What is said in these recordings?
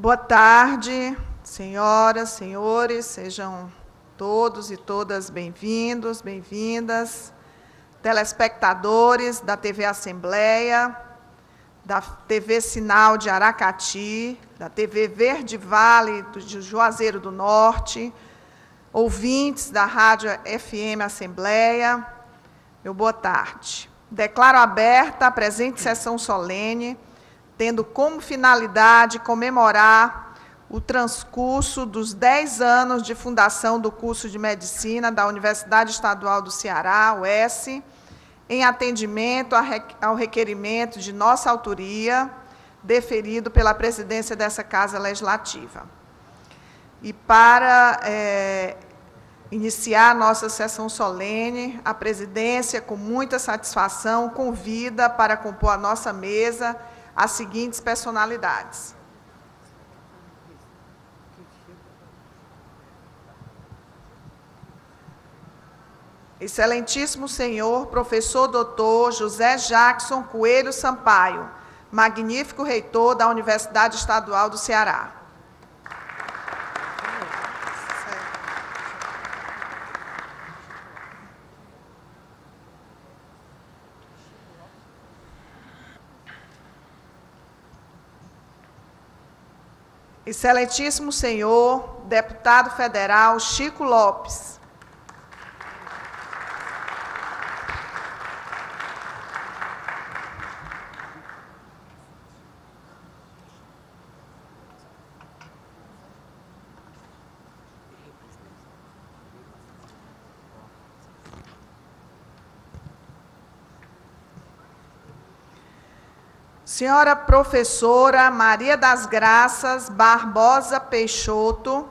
Boa tarde, senhoras, senhores, sejam todos e todas bem-vindos, bem-vindas, telespectadores da TV Assembleia, da TV Sinal de Aracati, da TV Verde Vale de Juazeiro do Norte, ouvintes da Rádio FM Assembleia, meu boa tarde. Declaro aberta a presente sessão solene, tendo como finalidade comemorar o transcurso dos 10 anos de fundação do curso de Medicina da Universidade Estadual do Ceará, UES, em atendimento ao requerimento de nossa autoria, deferido pela presidência dessa Casa Legislativa. E para iniciar nossa sessão solene, a presidência, com muita satisfação, convida para compor a nossa mesa as seguintes personalidades. Excelentíssimo senhor, professor doutor José Jackson Coelho Sampaio, magnífico reitor da Universidade Estadual do Ceará. Excelentíssimo senhor, deputado federal Chico Lopes. Senhora professora Maria das Graças Barbosa Peixoto,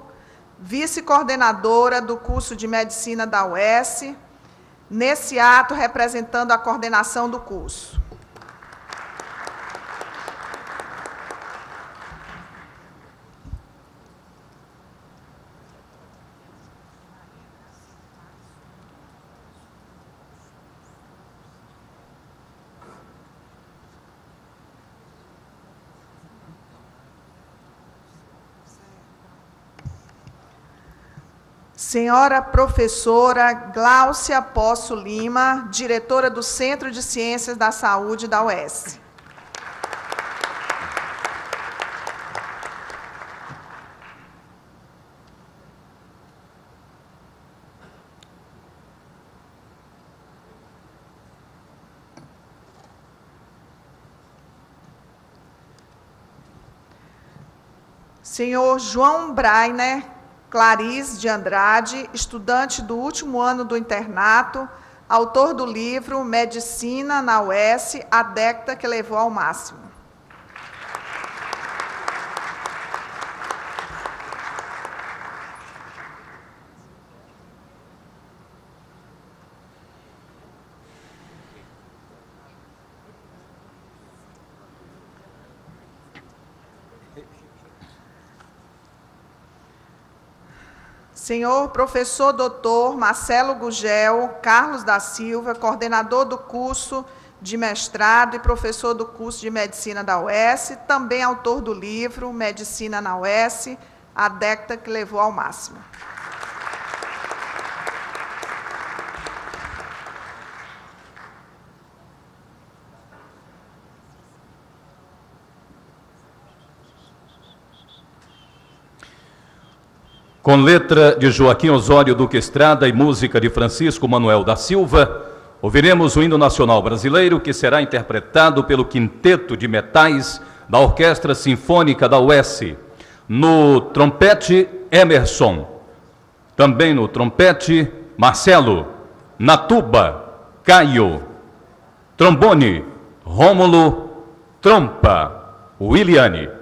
vice-coordenadora do curso de Medicina da UES, nesse ato representando a coordenação do curso. Senhora professora Gláucia Poço Lima, diretora do Centro de Ciências da Saúde da UES. Senhor João Brainer Clarice de Andrade, estudante do último ano do internato, autor do livro Medicina na UES, a década que levou ao máximo. Senhor professor doutor Marcelo Gugel Carlos da Silva, coordenador do curso de mestrado e professor do curso de Medicina da UES, também autor do livro Medicina na UES, a década que levou ao máximo. Com letra de Joaquim Osório Duque Estrada e música de Francisco Manuel da Silva, ouviremos o hino nacional brasileiro, que será interpretado pelo Quinteto de Metais da Orquestra Sinfônica da UES. No trompete, Emerson. Também no trompete, Marcelo. Na tuba, Caio. Trombone, Rômulo. Trompa, Williane.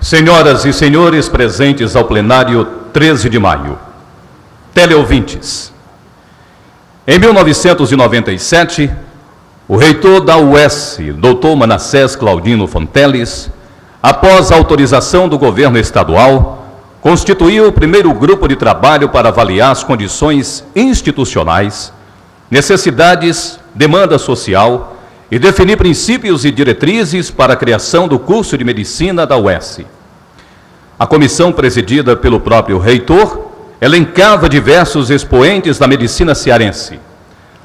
Senhoras e senhores presentes ao plenário 13 de maio, teleouvintes, em 1997, o reitor da UES, Dr. Manassés Claudino Fonteles, após a autorização do governo estadual, constituiu o primeiro grupo de trabalho para avaliar as condições institucionais, necessidades, demanda social e definir princípios e diretrizes para a criação do curso de medicina da UES. A comissão, presidida pelo próprio reitor, elencava diversos expoentes da medicina cearense: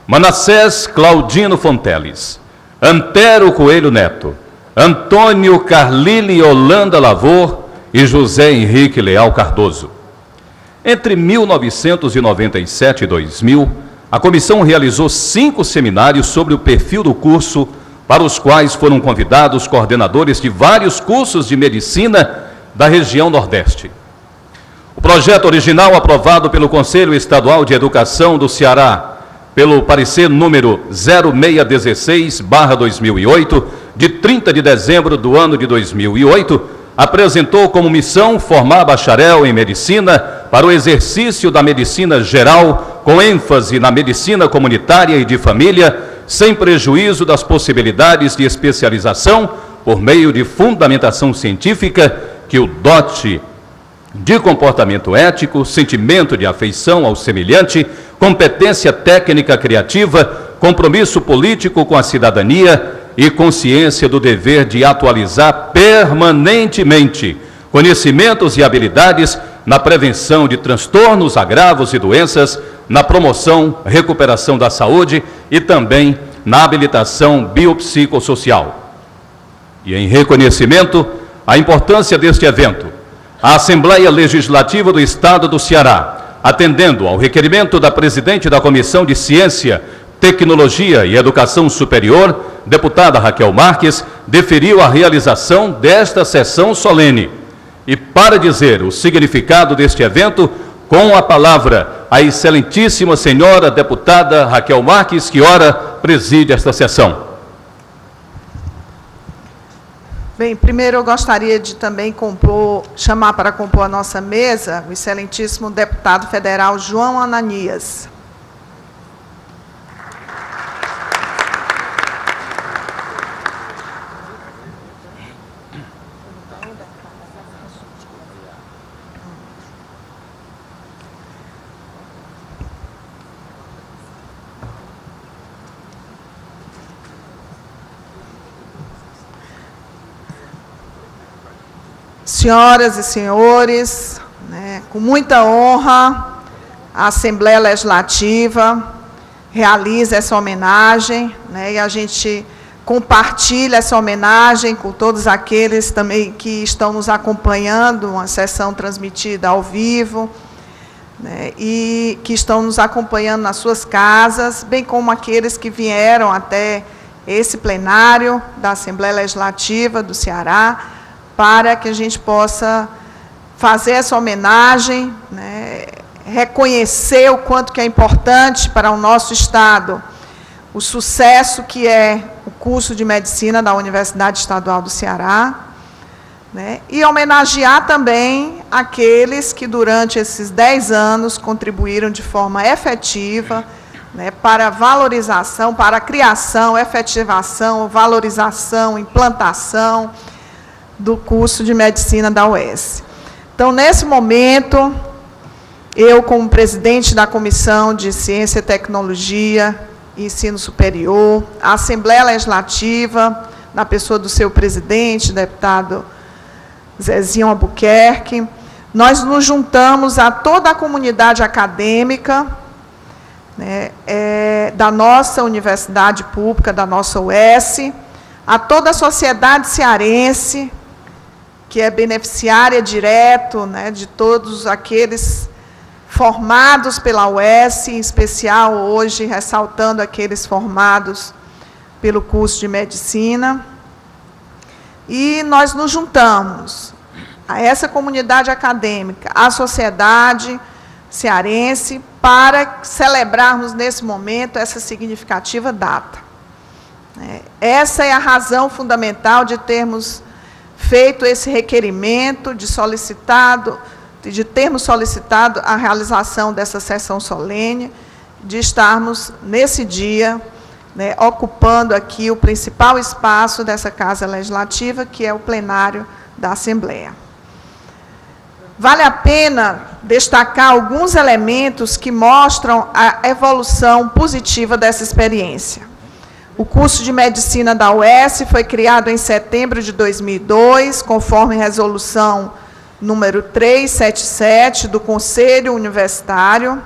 Manassés Claudino Fonteles, Antero Coelho Neto, Antônio Carlile Holanda Lavor e José Henrique Leal Cardoso. Entre 1997 e 2000, a comissão realizou 5 seminários sobre o perfil do curso, para os quais foram convidados coordenadores de vários cursos de medicina da região Nordeste. O projeto original, aprovado pelo Conselho Estadual de Educação do Ceará, pelo parecer número 0616/2008, de 30 de dezembro do ano de 2008, apresentou como missão formar bacharel em medicina para o exercício da medicina geral, com ênfase na medicina comunitária e de família, sem prejuízo das possibilidades de especialização por meio de fundamentação científica que o dote de comportamento ético, sentimento de afeição ao semelhante, competência técnica criativa, compromisso político com a cidadania e consciência do dever de atualizar permanentemente conhecimentos e habilidades na prevenção de transtornos, agravos e doenças, na promoção, recuperação da saúde e também na habilitação biopsicossocial. E em reconhecimento à importância deste evento, a Assembleia Legislativa do Estado do Ceará, atendendo ao requerimento da presidente da Comissão de Ciência, Tecnologia e Educação Superior, deputada Raquel Marques, deferiu a realização desta sessão solene. E para dizer o significado deste evento, com a palavra a excelentíssima senhora deputada Raquel Marques, que ora preside esta sessão. Bem, primeiro eu gostaria de também chamar para compor a nossa mesa o excelentíssimo deputado federal João Ananias. Senhoras e senhores, com muita honra, a Assembleia Legislativa realiza essa homenagem, e a gente compartilha essa homenagem com todos aqueles também que estão nos acompanhando, uma sessão transmitida ao vivo, e que estão nos acompanhando nas suas casas, bem como aqueles que vieram até esse plenário da Assembleia Legislativa do Ceará, para que a gente possa fazer essa homenagem, reconhecer o quanto que é importante para o nosso Estado o sucesso que é o curso de medicina da Universidade Estadual do Ceará, e homenagear também aqueles que durante esses 10 anos contribuíram de forma efetiva, para a valorização, para a criação, efetivação, valorização, implantação do curso de medicina da UES. Então, nesse momento, eu, como presidente da Comissão de Ciência, Tecnologia e Ensino Superior, a Assembleia Legislativa, na pessoa do seu presidente, deputado Zezinho Albuquerque, nós nos juntamos a toda a comunidade acadêmica, da nossa universidade pública, da nossa UES, a toda a sociedade cearense, que é beneficiária direto, de todos aqueles formados pela UES, em especial hoje ressaltando aqueles formados pelo curso de medicina. E nós nos juntamos a essa comunidade acadêmica, à sociedade cearense, para celebrarmos nesse momento essa significativa data. Essa é a razão fundamental de termos feito esse requerimento de termos solicitado a realização dessa sessão solene, de estarmos, nesse dia, né, ocupando aqui o principal espaço dessa Casa Legislativa, que é o plenário da Assembleia. Vale a pena destacar alguns elementos que mostram a evolução positiva dessa experiência. O curso de Medicina da UES foi criado em setembro de 2002, conforme resolução número 377 do Conselho Universitário.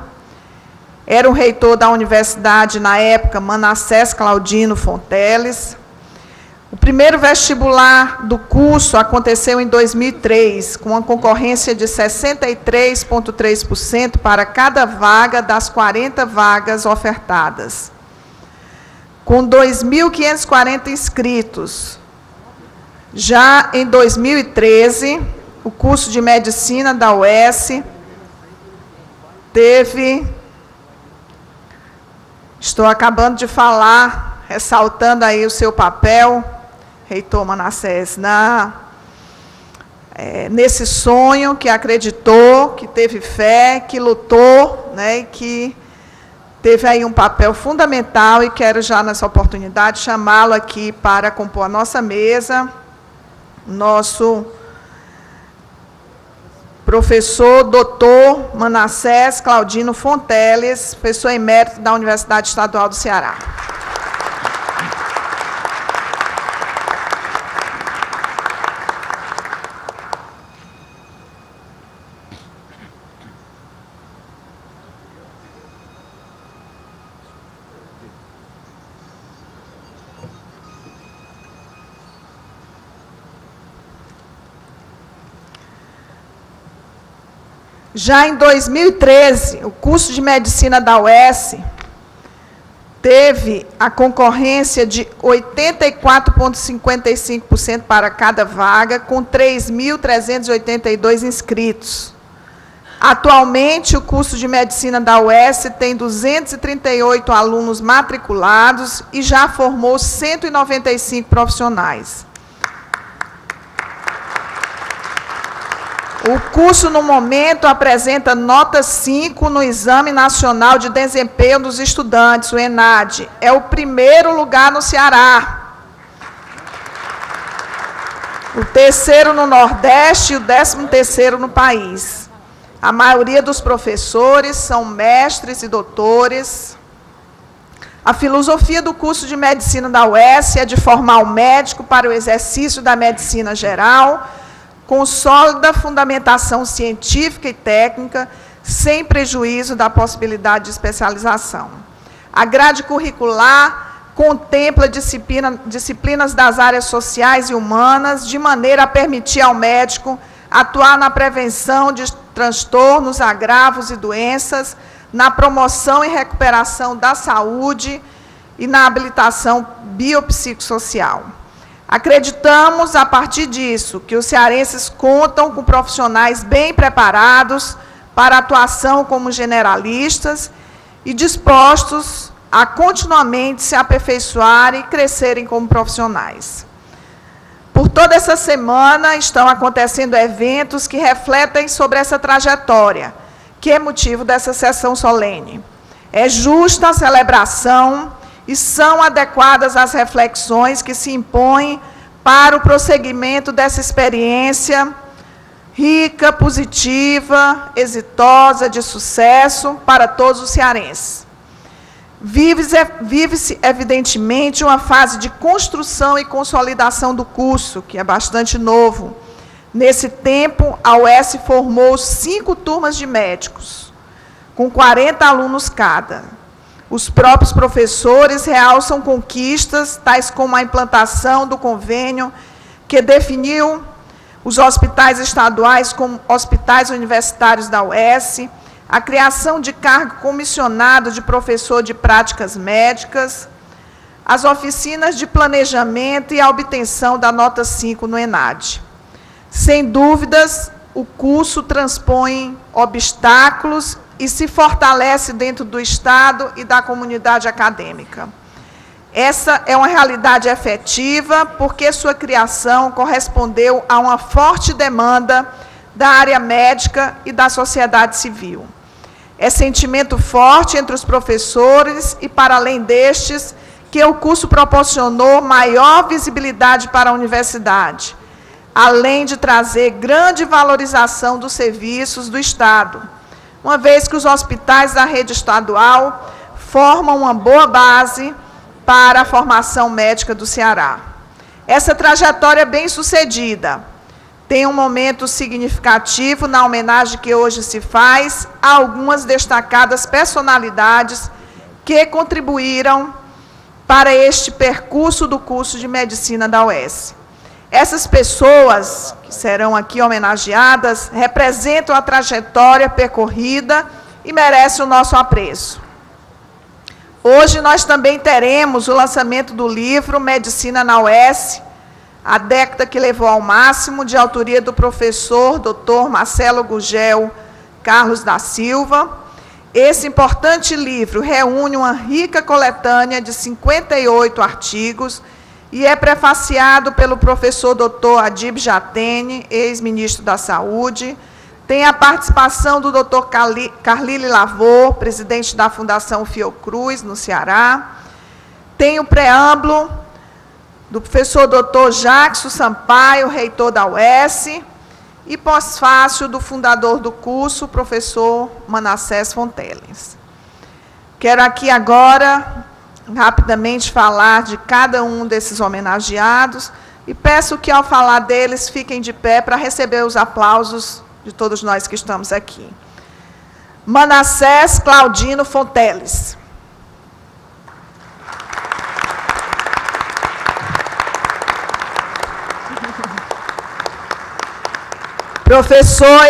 Era o reitor da universidade, na época, Manassés Claudino Fonteles. O primeiro vestibular do curso aconteceu em 2003, com uma concorrência de 63,3% para cada vaga das 40 vagas ofertadas. Com 2.540 inscritos. Já em 2013, o curso de Medicina da UES teve... Estou acabando de falar, ressaltando aí o seu papel, reitor Manassés, nesse sonho, que acreditou, que teve fé, que lutou, né, e que teve aí um papel fundamental, e quero já nessa oportunidade chamá-lo aqui para compor a nossa mesa, nosso professor doutor Manassés Claudino Fonteles, professor emérito da Universidade Estadual do Ceará. Já em 2013, o curso de Medicina da UES teve a concorrência de 84,55% para cada vaga, com 3.382 inscritos. Atualmente, o curso de Medicina da UES tem 238 alunos matriculados e já formou 195 profissionais. O curso, no momento, apresenta nota 5 no Exame Nacional de Desempenho dos Estudantes, o ENAD. É o primeiro lugar no Ceará. O terceiro no Nordeste e o 13º no país. A maioria dos professores são mestres e doutores. A filosofia do curso de Medicina da UES é de formar o médico para o exercício da medicina geral, com sólida fundamentação científica e técnica, sem prejuízo da possibilidade de especialização. A grade curricular contempla disciplinas das áreas sociais e humanas, de maneira a permitir ao médico atuar na prevenção de transtornos, agravos e doenças, na promoção e recuperação da saúde e na habilitação biopsicossocial. Acreditamos, a partir disso, que os cearenses contam com profissionais bem preparados para a atuação como generalistas e dispostos a continuamente se aperfeiçoarem e crescerem como profissionais. Por toda essa semana estão acontecendo eventos que refletem sobre essa trajetória, que é motivo dessa sessão solene. É justa a celebração e são adequadas as reflexões que se impõem para o prosseguimento dessa experiência rica, positiva, exitosa, de sucesso para todos os cearenses. Vive-se, evidentemente, uma fase de construção e consolidação do curso, que é bastante novo. Nesse tempo, a UES formou 5 turmas de médicos, com 40 alunos cada. Os próprios professores realçam conquistas, tais como a implantação do convênio que definiu os hospitais estaduais como hospitais universitários da UES, a criação de cargo comissionado de professor de práticas médicas, as oficinas de planejamento e a obtenção da nota 5 no ENAD. Sem dúvidas, o curso transpõe obstáculos e se fortalece dentro do Estado e da comunidade acadêmica. Essa é uma realidade efetiva, porque sua criação correspondeu a uma forte demanda da área médica e da sociedade civil. É sentimento forte entre os professores e, para além destes, que o curso proporcionou maior visibilidade para a universidade, além de trazer grande valorização dos serviços do Estado, uma vez que os hospitais da rede estadual formam uma boa base para a formação médica do Ceará. Essa trajetória bem-sucedida tem um momento significativo na homenagem que hoje se faz a algumas destacadas personalidades que contribuíram para este percurso do curso de Medicina da UES. Essas pessoas que serão aqui homenageadas representam a trajetória percorrida e merecem o nosso apreço. Hoje nós também teremos o lançamento do livro Medicina na UES, a década que levou ao máximo, de autoria do professor Dr. Marcelo Gugel Carlos da Silva. Esse importante livro reúne uma rica coletânea de 58 artigos e é prefaciado pelo professor Dr. Adib Jatene, ex-ministro da Saúde. Tem a participação do Dr. Carlile Lavor, presidente da Fundação Fiocruz, no Ceará. Tem o preâmbulo do professor Dr. Jackson Sampaio, reitor da UES, e pós-fácil do fundador do curso, professor Manassés Fonteles. Quero aqui agora, rapidamente, falar de cada um desses homenageados e peço que, ao falar deles, fiquem de pé para receber os aplausos de todos nós que estamos aqui. Manassés Claudino Fonteles. Professor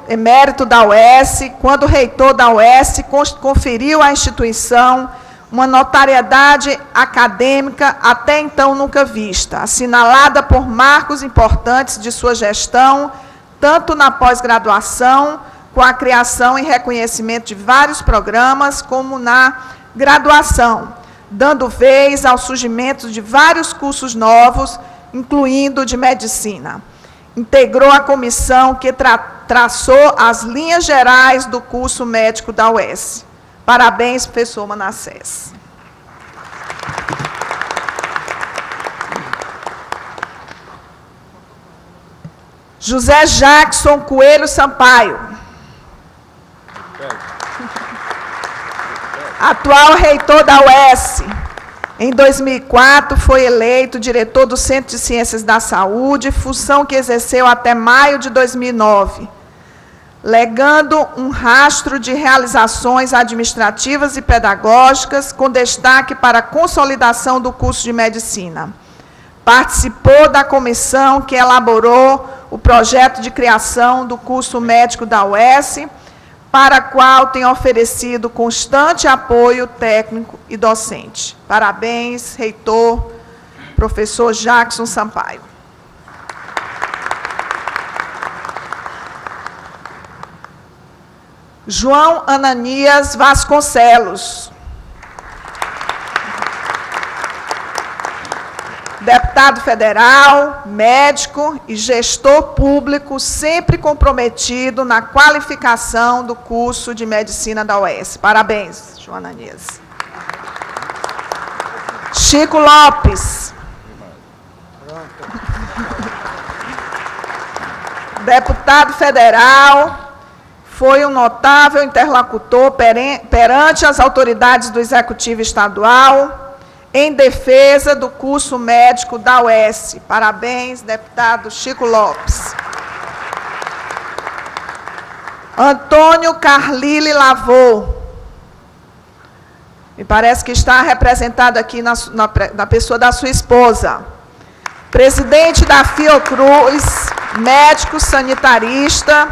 emérito da UES, quando reitor da UES, conferiu à instituição uma notoriedade acadêmica até então nunca vista, assinalada por marcos importantes de sua gestão, tanto na pós-graduação, com a criação e reconhecimento de vários programas, como na graduação, dando vez ao surgimento de vários cursos novos, incluindo de medicina. Integrou a comissão que traçou as linhas gerais do curso médico da UES. Parabéns, professor Manassés. José Jackson Coelho Sampaio. Atual reitor da UES. Em 2004, foi eleito diretor do Centro de Ciências da Saúde, função que exerceu até maio de 2009, legando um rastro de realizações administrativas e pedagógicas, com destaque para a consolidação do curso de medicina. Participou da comissão que elaborou o projeto de criação do curso médico da UES, para a qual tem oferecido constante apoio técnico e docente. Parabéns, reitor, professor Jackson Sampaio. João Ananias Vasconcelos. Deputado federal, médico e gestor público, sempre comprometido na qualificação do curso de medicina da UES. Parabéns, João Ananias. Chico Lopes. Deputado federal, foi um notável interlocutor perante as autoridades do Executivo Estadual, em defesa do curso médico da UES. Parabéns, deputado Chico Lopes. Antônio Carlile Lavor. Me parece que está representado aqui na pessoa da sua esposa. Presidente da Fiocruz, médico sanitarista,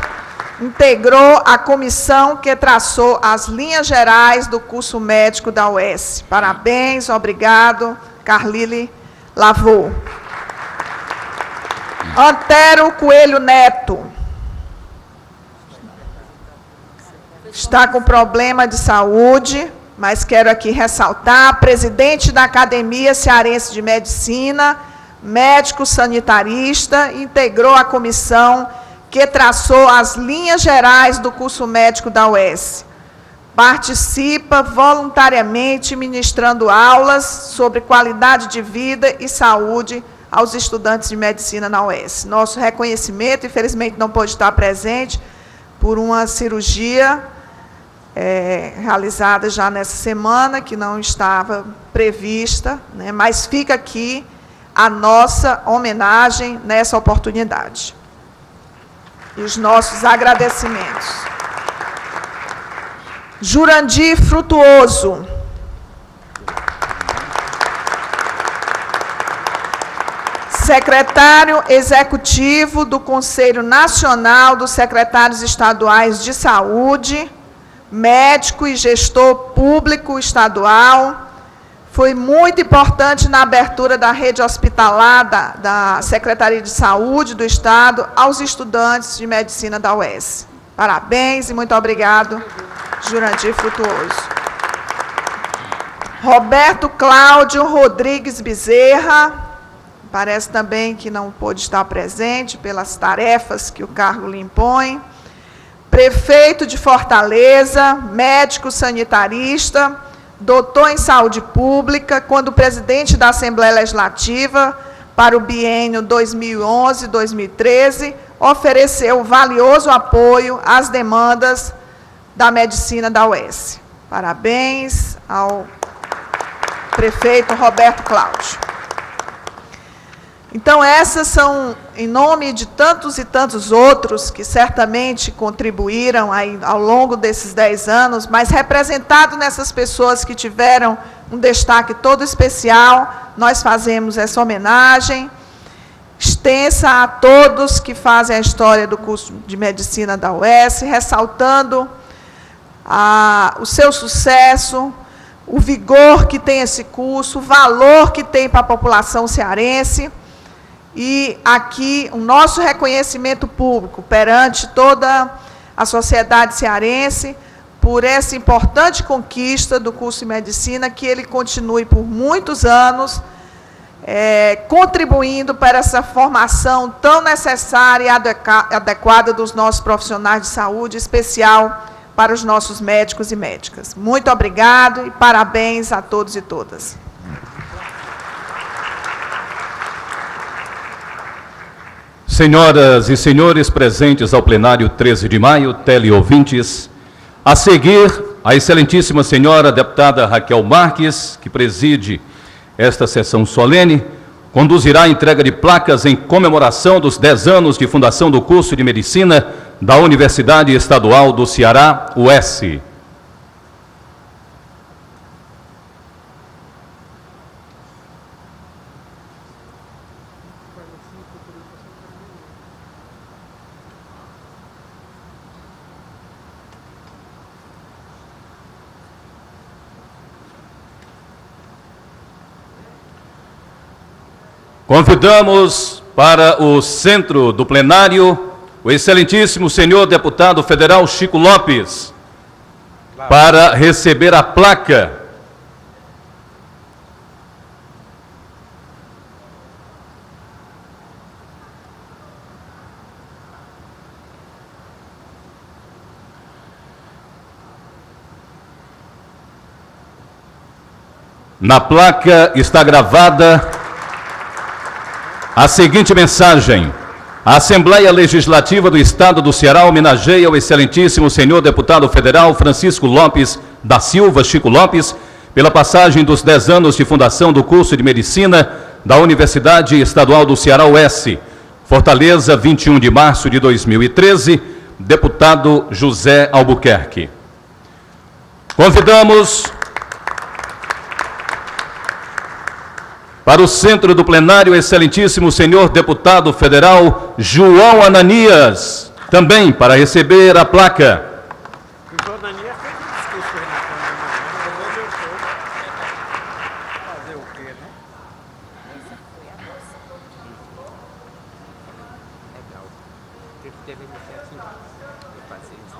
integrou a comissão que traçou as linhas gerais do curso médico da UES. Parabéns, obrigado, Carlile Lavor. Antero Coelho Neto. Está com problema de saúde, mas quero aqui ressaltar, presidente da Academia Cearense de Medicina, médico sanitarista, integrou a comissão que traçou as linhas gerais do curso médico da UES. Participa voluntariamente ministrando aulas sobre qualidade de vida e saúde aos estudantes de medicina na UES. Nosso reconhecimento, infelizmente não pôde estar presente por uma cirurgia realizada já nessa semana, que não estava prevista, né, mas fica aqui a nossa homenagem nessa oportunidade. E os nossos agradecimentos. Jurandir Frutuoso. Secretário Executivo do Conselho Nacional dos Secretários Estaduais de Saúde, médico e gestor público estadual, foi muito importante na abertura da rede hospitalar da Secretaria de Saúde do Estado aos estudantes de medicina da UES. Parabéns e muito obrigado, Jurandir Frutuoso. Roberto Cláudio Rodrigues Bezerra, parece também que não pôde estar presente pelas tarefas que o cargo lhe impõe. Prefeito de Fortaleza, médico sanitarista, doutor em saúde pública, quando presidente da Assembleia Legislativa para o biênio 2011-2013, ofereceu valioso apoio às demandas da medicina da UES. Parabéns ao prefeito Roberto Cláudio. Então, essas são, em nome de tantos e tantos outros que certamente contribuíram aí ao longo desses 10 anos, mas representado nessas pessoas que tiveram um destaque todo especial, nós fazemos essa homenagem extensa a todos que fazem a história do curso de medicina da UES, ressaltando o seu sucesso, o vigor que tem esse curso, o valor que tem para a população cearense. E aqui o nosso reconhecimento público perante toda a sociedade cearense por essa importante conquista do curso de medicina, que ele continue por muitos anos contribuindo para essa formação tão necessária e adequada dos nossos profissionais de saúde, em especial para os nossos médicos e médicas. Muito obrigado e parabéns a todos e todas. Senhoras e senhores presentes ao plenário 13 de maio, teleouvintes, a seguir, a excelentíssima senhora deputada Raquel Marques, que preside esta sessão solene, conduzirá a entrega de placas em comemoração dos 10 anos de fundação do curso de medicina da Universidade Estadual do Ceará, UES. Convidamos para o centro do plenário o excelentíssimo senhor deputado federal Chico Lopes, para receber a placa. Na placa está gravada a seguinte mensagem: a Assembleia Legislativa do Estado do Ceará homenageia o excelentíssimo senhor deputado federal Francisco Lopes da Silva, Chico Lopes, pela passagem dos 10 anos de fundação do curso de medicina da Universidade Estadual do Ceará, UES. Fortaleza, 21 de março de 2013, deputado José Albuquerque. Convidamos para o centro do plenário, o excelentíssimo senhor deputado federal João Ananias, também para receber a placa. O João Ananias fez um discurso, fazer o quê, né? Essa foi a nossa. Legal. Deveria ser assim, eu fazer isso.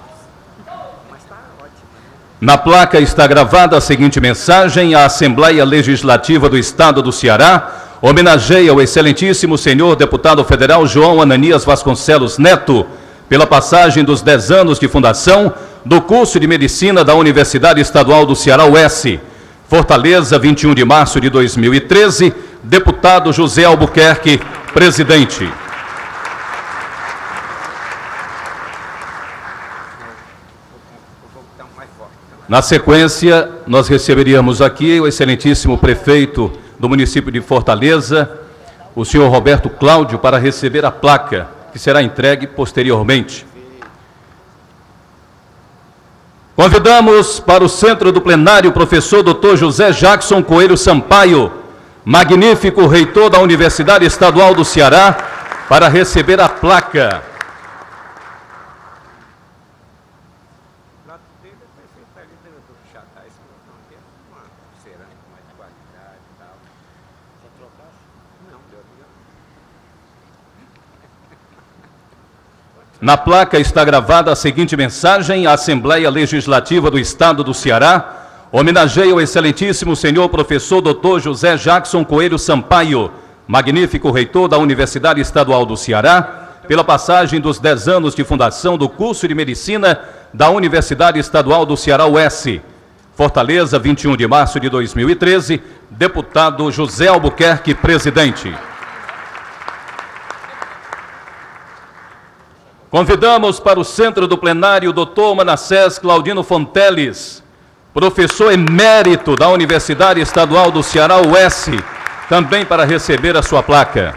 Na placa está gravada a seguinte mensagem: a Assembleia Legislativa do Estado do Ceará homenageia o excelentíssimo senhor deputado federal João Ananias Vasconcelos Neto pela passagem dos 10 anos de fundação do curso de Medicina da Universidade Estadual do Ceará, UES. Fortaleza, 21 de março de 2013, deputado José Albuquerque, presidente. Na sequência, nós receberíamos aqui o excelentíssimo prefeito do município de Fortaleza, o senhor Roberto Cláudio, para receber a placa, que será entregue posteriormente. Convidamos para o centro do plenário o professor Dr. José Jackson Coelho Sampaio, magnífico reitor da Universidade Estadual do Ceará, para receber a placa. Na placa está gravada a seguinte mensagem: a Assembleia Legislativa do Estado do Ceará homenageia o excelentíssimo senhor professor Dr. José Jackson Coelho Sampaio, magnífico reitor da Universidade Estadual do Ceará, pela passagem dos 10 anos de fundação do curso de Medicina da Universidade Estadual do Ceará, UES. Fortaleza, 21 de março de 2013, deputado José Albuquerque, presidente. Convidamos para o centro do plenário o doutor Manassés Claudino Fonteles, professor emérito da Universidade Estadual do Ceará, UES, também para receber a sua placa.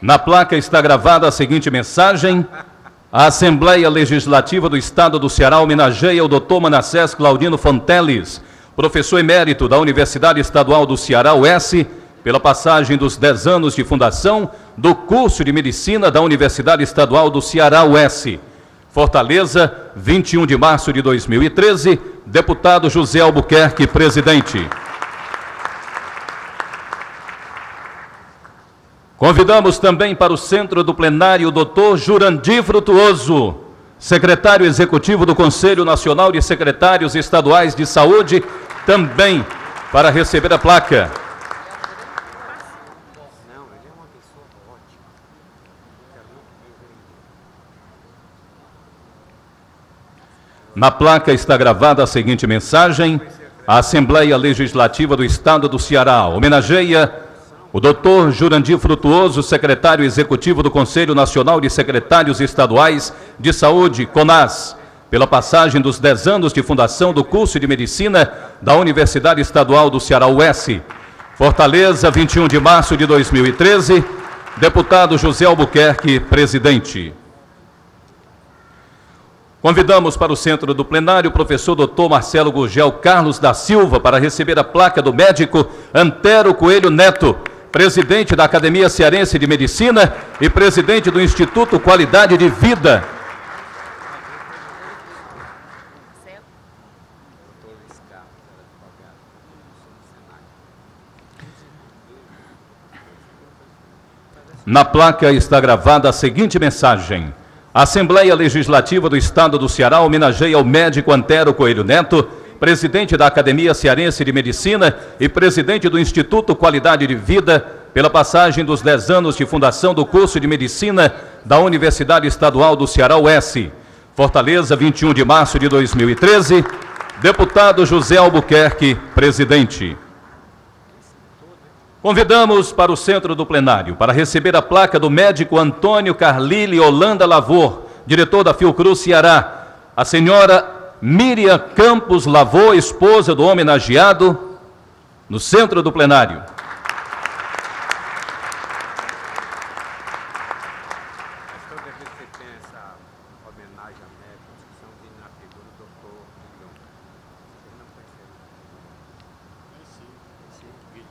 Na placa está gravada a seguinte mensagem: a Assembleia Legislativa do Estado do Ceará homenageia o Dr. Manassés Claudino Fonteles, professor emérito da Universidade Estadual do Ceará, UES, pela passagem dos 10 anos de fundação do curso de Medicina da Universidade Estadual do Ceará, UES. Fortaleza, 21 de março de 2013, deputado José Albuquerque, presidente. Convidamos também para o centro do plenário o doutor Jurandir Frutuoso, secretário executivo do Conselho Nacional de Secretários Estaduais de Saúde, também para receber a placa. Na placa está gravada a seguinte mensagem: a Assembleia Legislativa do Estado do Ceará homenageia o doutor Jurandir Frutuoso, secretário executivo do Conselho Nacional de Secretários Estaduais de Saúde, CONAS, pela passagem dos 10 anos de fundação do curso de Medicina da Universidade Estadual do Ceará, UES. Fortaleza, 21 de março de 2013, deputado José Albuquerque, presidente. Convidamos para o centro do plenário o professor Dr. Marcelo Gurgel Carlos da Silva para receber a placa do médico Antero Coelho Neto, presidente da Academia Cearense de Medicina e presidente do Instituto Qualidade de Vida. Na placa está gravada a seguinte mensagem: a Assembleia Legislativa do Estado do Ceará homenageia o médico Antero Coelho Neto, presidente da Academia Cearense de Medicina e presidente do Instituto Qualidade de Vida, pela passagem dos 10 anos de fundação do curso de Medicina da Universidade Estadual do Ceará, UES. Fortaleza, 21 de março de 2013, deputado José Albuquerque, presidente. Convidamos para o centro do plenário para receber a placa do médico Antônio Carlile Holanda Lavor, diretor da Fiocruz Ceará, a senhora Miriam Campos Lavor, esposa do homenageado, no centro do plenário.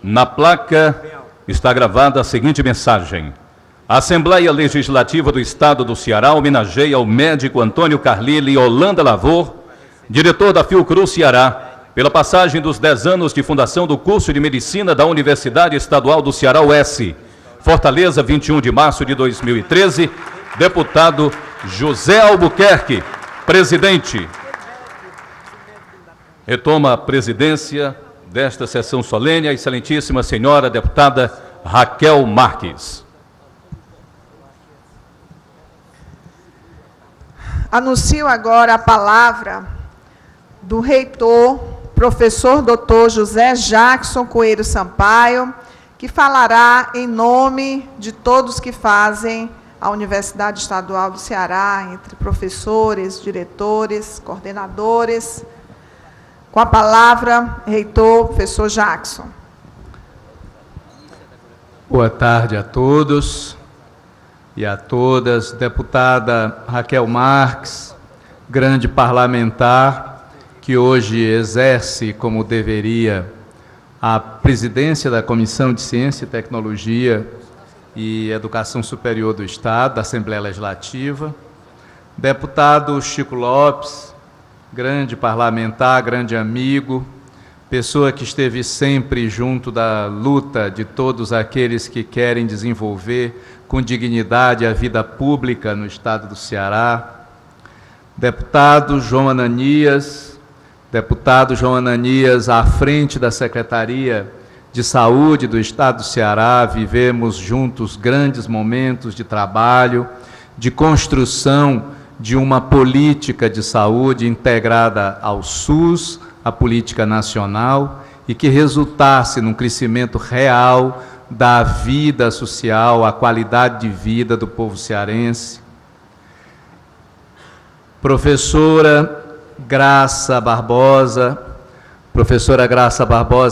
Na placa está gravada a seguinte mensagem: a Assembleia Legislativa do Estado do Ceará homenageia o médico Antônio Carlile Holanda Lavor, diretor da Fiocruz Ceará, pela passagem dos 10 anos de fundação do curso de Medicina da Universidade Estadual do Ceará, UES. Fortaleza, 21 de março de 2013, deputado José Albuquerque, presidente. Retoma a presidência desta sessão solene a excelentíssima senhora deputada Raquel Marques. Anuncio agora a palavra do reitor, professor Dr. José Jackson Coelho Sampaio, que falará em nome de todos que fazem a Universidade Estadual do Ceará, entre professores, diretores, coordenadores. Com a palavra, reitor, professor Jackson. Boa tarde a todos e a todas. Deputada Raquel Marques, grande parlamentar, que hoje exerce, como deveria, a presidência da Comissão de Ciência e Tecnologia e Educação Superior do Estado, da Assembleia Legislativa. Deputado Chico Lopes, grande parlamentar, grande amigo, pessoa que esteve sempre junto da luta de todos aqueles que querem desenvolver com dignidade a vida pública no Estado do Ceará. Deputado João Ananias à frente da Secretaria de Saúde do Estado do Ceará, vivemos juntos grandes momentos de trabalho, de construção de uma política de saúde integrada ao SUS, a política nacional, e que resultasse num crescimento real da vida social, a qualidade de vida do povo cearense. Professora Graça Barbosa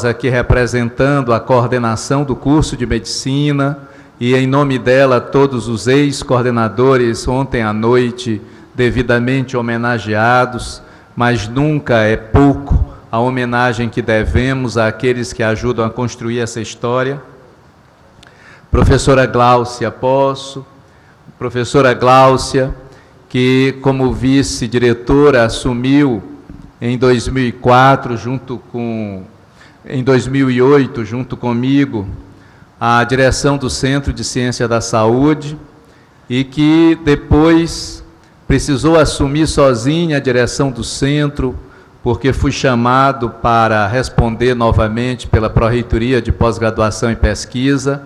aqui representando a coordenação do curso de Medicina, e em nome dela todos os ex-coordenadores ontem à noite devidamente homenageados, mas nunca é pouco a homenagem que devemos àqueles que ajudam a construir essa história. Professora Gláucia Poço, professora Gláucia, que como vice-diretora assumiu em 2008, junto comigo, a direção do Centro de Ciência da Saúde, e que depois precisou assumir sozinha a direção do centro, porque fui chamado para responder novamente pela Pró-Reitoria de Pós-Graduação e Pesquisa,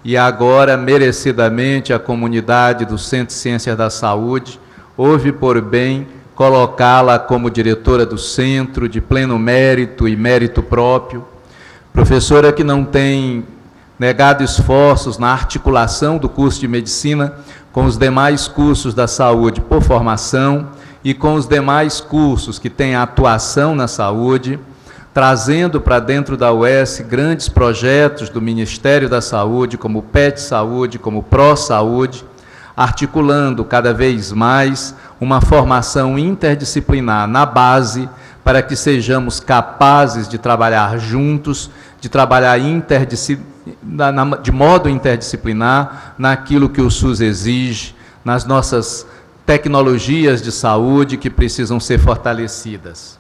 e agora, merecidamente, a comunidade do Centro de Ciências da Saúde houve por bem colocá-la como diretora do centro, de pleno mérito e mérito próprio. Professora que não tem negado esforços na articulação do curso de Medicina com os demais cursos da saúde por formação e com os demais cursos que têm atuação na saúde, trazendo para dentro da UES grandes projetos do Ministério da Saúde, como o PET Saúde, como o Pro Saúde, articulando cada vez mais uma formação interdisciplinar na base, para que sejamos capazes de trabalhar juntos, de trabalhar de modo interdisciplinar naquilo que o SUS exige, nas nossas tecnologias de saúde que precisam ser fortalecidas.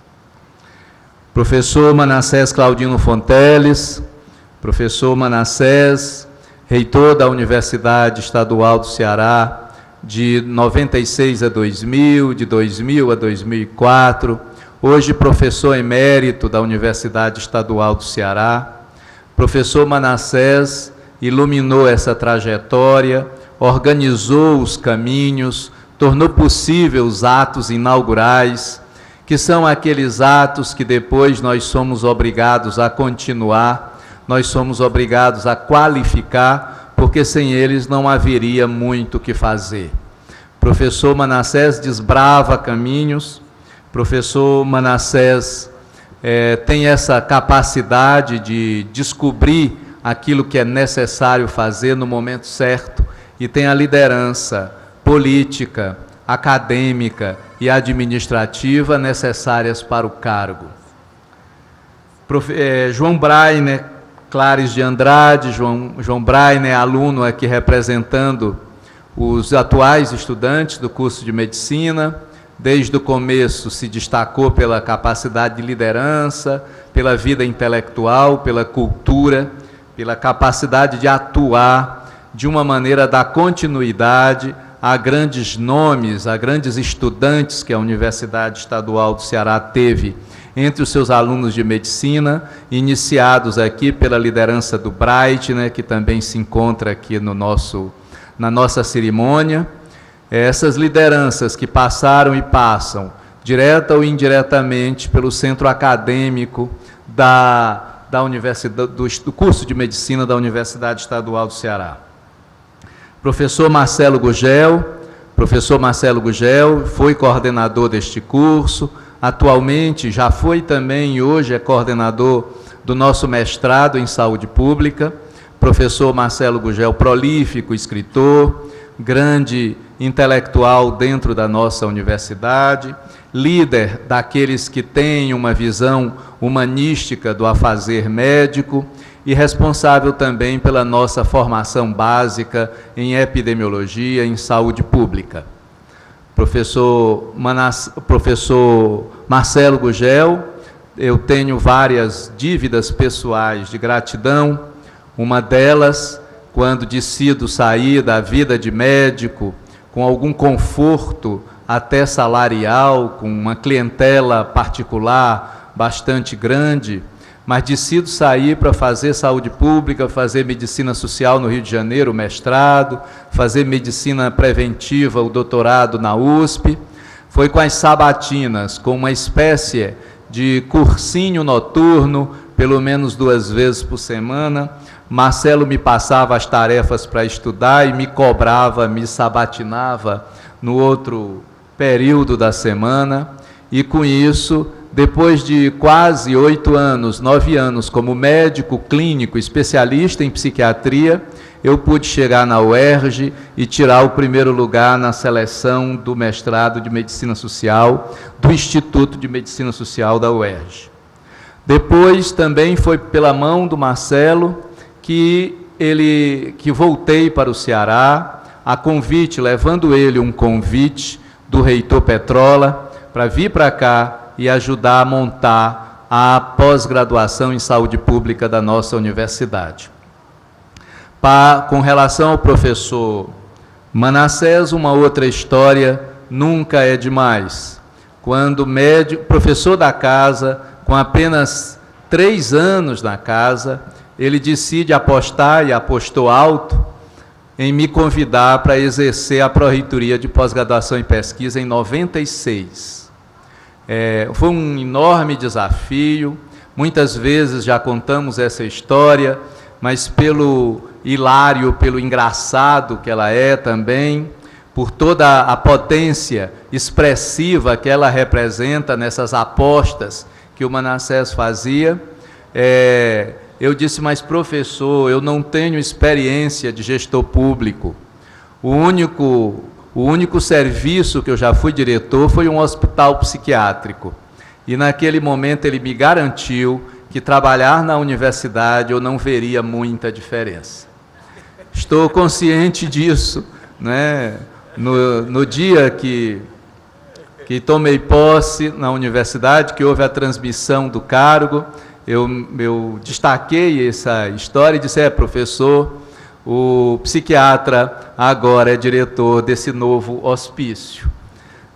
Professor Manassés Claudino Fonteles, professor Manassés, reitor da Universidade Estadual do Ceará, de 96 a 2000, de 2000 a 2004, hoje professor emérito da Universidade Estadual do Ceará. Professor Manassés iluminou essa trajetória, organizou os caminhos, tornou possível os atos inaugurais, que são aqueles atos que depois nós somos obrigados a continuar, nós somos obrigados a qualificar, porque sem eles não haveria muito o que fazer. Professor Manassés desbrava caminhos, professor Manassés tem essa capacidade de descobrir aquilo que é necessário fazer no momento certo, e tem a liderança política, acadêmica e administrativa necessárias para o cargo. João Brainer Clares de Andrade, João Brainer, aluno aqui representando os atuais estudantes do curso de Medicina, desde o começo se destacou pela capacidade de liderança, pela vida intelectual, pela cultura, pela capacidade de atuar de uma maneira a dar continuidade a grandes nomes, a grandes estudantes que a Universidade Estadual do Ceará teve entre os seus alunos de medicina, iniciados aqui pela liderança do Bright, né, que também se encontra aqui na nossa cerimônia. Essas lideranças que passaram e passam, direta ou indiretamente, pelo centro acadêmico da universidade, do curso de medicina da Universidade Estadual do Ceará. Professor Marcelo Gugel foi coordenador deste curso, atualmente já foi também e hoje é coordenador do nosso mestrado em saúde pública. Professor Marcelo Gugel, prolífico escritor, grande intelectual dentro da nossa universidade, líder daqueles que têm uma visão humanística do afazer médico e responsável também pela nossa formação básica em epidemiologia, em saúde pública. Professor Marcelo Gugel, eu tenho várias dívidas pessoais de gratidão, uma delas, quando decido sair da vida de médico, com algum conforto até salarial, com uma clientela particular bastante grande, mas decido sair para fazer saúde pública, fazer medicina social no Rio de Janeiro, o mestrado, fazer medicina preventiva, o doutorado na USP. Foi com as sabatinas, com uma espécie de cursinho noturno, pelo menos 2 vezes por semana. Marcelo me passava as tarefas para estudar e me cobrava, me sabatinava no outro período da semana, e com isso, depois de quase 8 anos, 9 anos como médico clínico, especialista em psiquiatria, eu pude chegar na UERJ e tirar o primeiro lugar na seleção do mestrado de Medicina Social do Instituto de Medicina Social da UERJ. Depois também foi pela mão do Marcelo que voltei para o Ceará, a convite, levando ele um convite do reitor Petrola para vir para cá e ajudar a montar a pós-graduação em saúde pública da nossa universidade. Com relação ao professor Manassés, uma outra história nunca é demais. Quando professor da casa, com apenas 3 anos na casa, ele decide apostar, e apostou alto, em me convidar para exercer a pró-reitoria de pós-graduação em pesquisa em 96. Foi um enorme desafio, muitas vezes já contamos essa história, mas pelo hilário, pelo engraçado que ela é também, por toda a potência expressiva que ela representa nessas apostas que o Manassés fazia, eu disse, mas professor, eu não tenho experiência de gestor público. O único serviço que eu já fui diretor foi um hospital psiquiátrico. E naquele momento ele me garantiu que trabalhar na universidade eu não veria muita diferença. Estou consciente disso, né? No dia que tomei posse na universidade, que houve a transmissão do cargo, eu destaquei essa história e disse, professor, o psiquiatra agora é diretor desse novo hospício.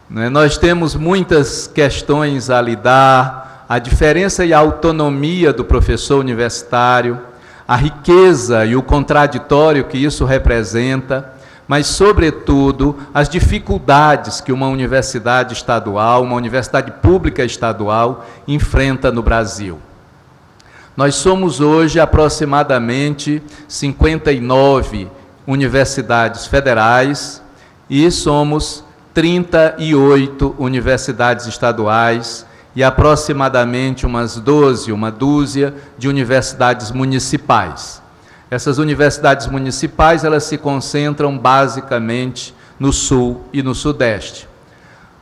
Nós temos muitas questões a lidar, a diferença e a autonomia do professor universitário, a riqueza e o contraditório que isso representa, mas, sobretudo, as dificuldades que uma universidade estadual, uma universidade pública estadual, enfrenta no Brasil. Nós somos hoje aproximadamente 59 universidades federais e somos 38 universidades estaduais e aproximadamente uma dúzia de universidades municipais. Essas universidades municipais, elas se concentram basicamente no Sul e no Sudeste.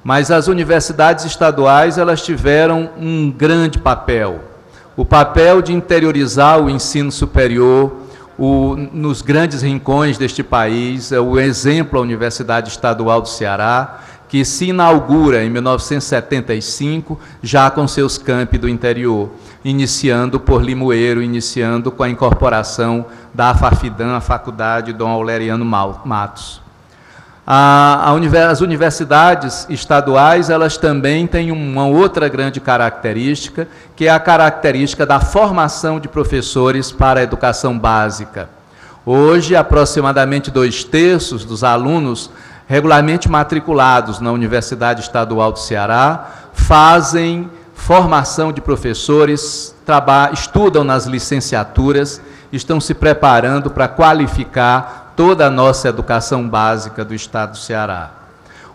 Mas as universidades estaduais, elas tiveram um grande papel. O papel de interiorizar o ensino superior nos grandes rincões deste país, o exemplo a Universidade Estadual do Ceará, que se inaugura em 1975, já com seus campi do interior, iniciando por Limoeiro, iniciando com a incorporação da AFAFIDAM, a Faculdade Dom Aureliano Matos. As universidades estaduais, elas também têm uma outra grande característica, que é a característica da formação de professores para a educação básica. Hoje, aproximadamente 2/3 dos alunos regularmente matriculados na Universidade Estadual do Ceará fazem formação de professores, estudam nas licenciaturas, estão se preparando para qualificar toda a nossa educação básica do Estado do Ceará.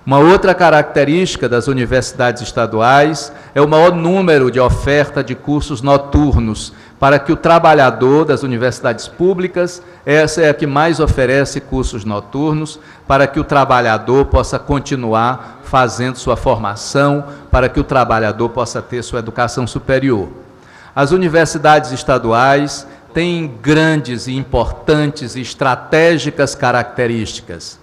Uma outra característica das universidades estaduais é o maior número de oferta de cursos noturnos, para que o trabalhador das universidades públicas, essa é a que mais oferece cursos noturnos, para que o trabalhador possa continuar fazendo sua formação, para que o trabalhador possa ter sua educação superior. As universidades estaduais têm grandes e importantes e estratégicas características.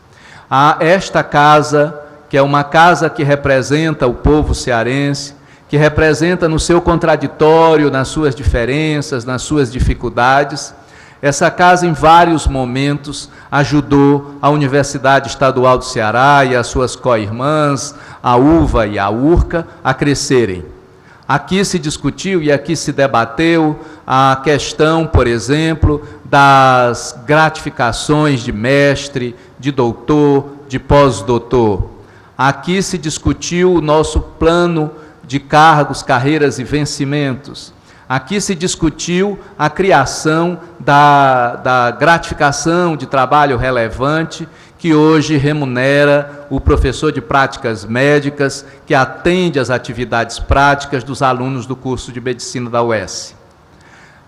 Há esta casa, que é uma casa que representa o povo cearense, que representa no seu contraditório, nas suas diferenças, nas suas dificuldades. Essa casa, em vários momentos, ajudou a Universidade Estadual do Ceará e as suas co-irmãs, a UVA e a URCA, a crescerem. Aqui se discutiu e aqui se debateu a questão, por exemplo, das gratificações de mestre, de doutor, de pós-doutor. Aqui se discutiu o nosso plano de cargos, carreiras e vencimentos. Aqui se discutiu a criação da gratificação de trabalho relevante, que hoje remunera o professor de práticas médicas, que atende às atividades práticas dos alunos do curso de medicina da UES.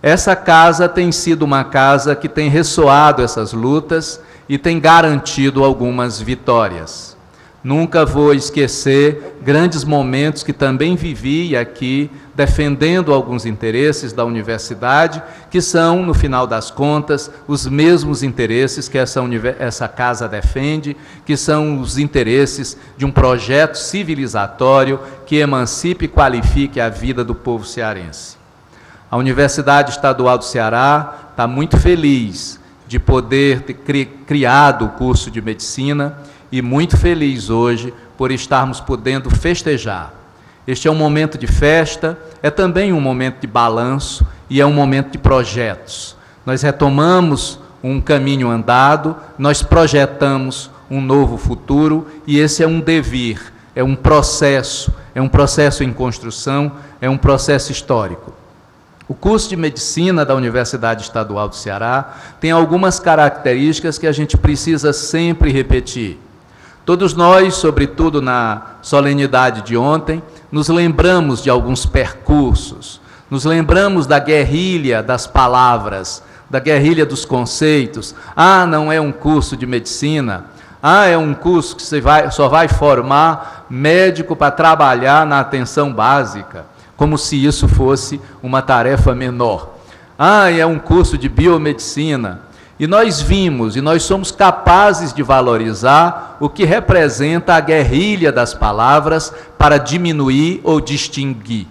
Essa casa tem sido uma casa que tem ressoado essas lutas e tem garantido algumas vitórias. Nunca vou esquecer grandes momentos que também vivi aqui, defendendo alguns interesses da universidade, que são, no final das contas, os mesmos interesses que essa casa defende, que são os interesses de um projeto civilizatório que emancipe e qualifique a vida do povo cearense. A Universidade Estadual do Ceará está muito feliz de poder ter criado o curso de medicina, e muito feliz hoje por estarmos podendo festejar. Este é um momento de festa, é também um momento de balanço e é um momento de projetos. Nós retomamos um caminho andado, nós projetamos um novo futuro e esse é um devir, é um processo em construção, é um processo histórico. O curso de medicina da Universidade Estadual do Ceará tem algumas características que a gente precisa sempre repetir. Todos nós, sobretudo na solenidade de ontem, nos lembramos de alguns percursos, nos lembramos da guerrilha das palavras, da guerrilha dos conceitos. Ah, não é um curso de medicina. Ah, é um curso que só vai formar médico para trabalhar na atenção básica, como se isso fosse uma tarefa menor. Ah, é um curso de biomedicina. E nós vimos, e nós somos capazes de valorizar o que representa a guerrilha das palavras para diminuir ou distinguir.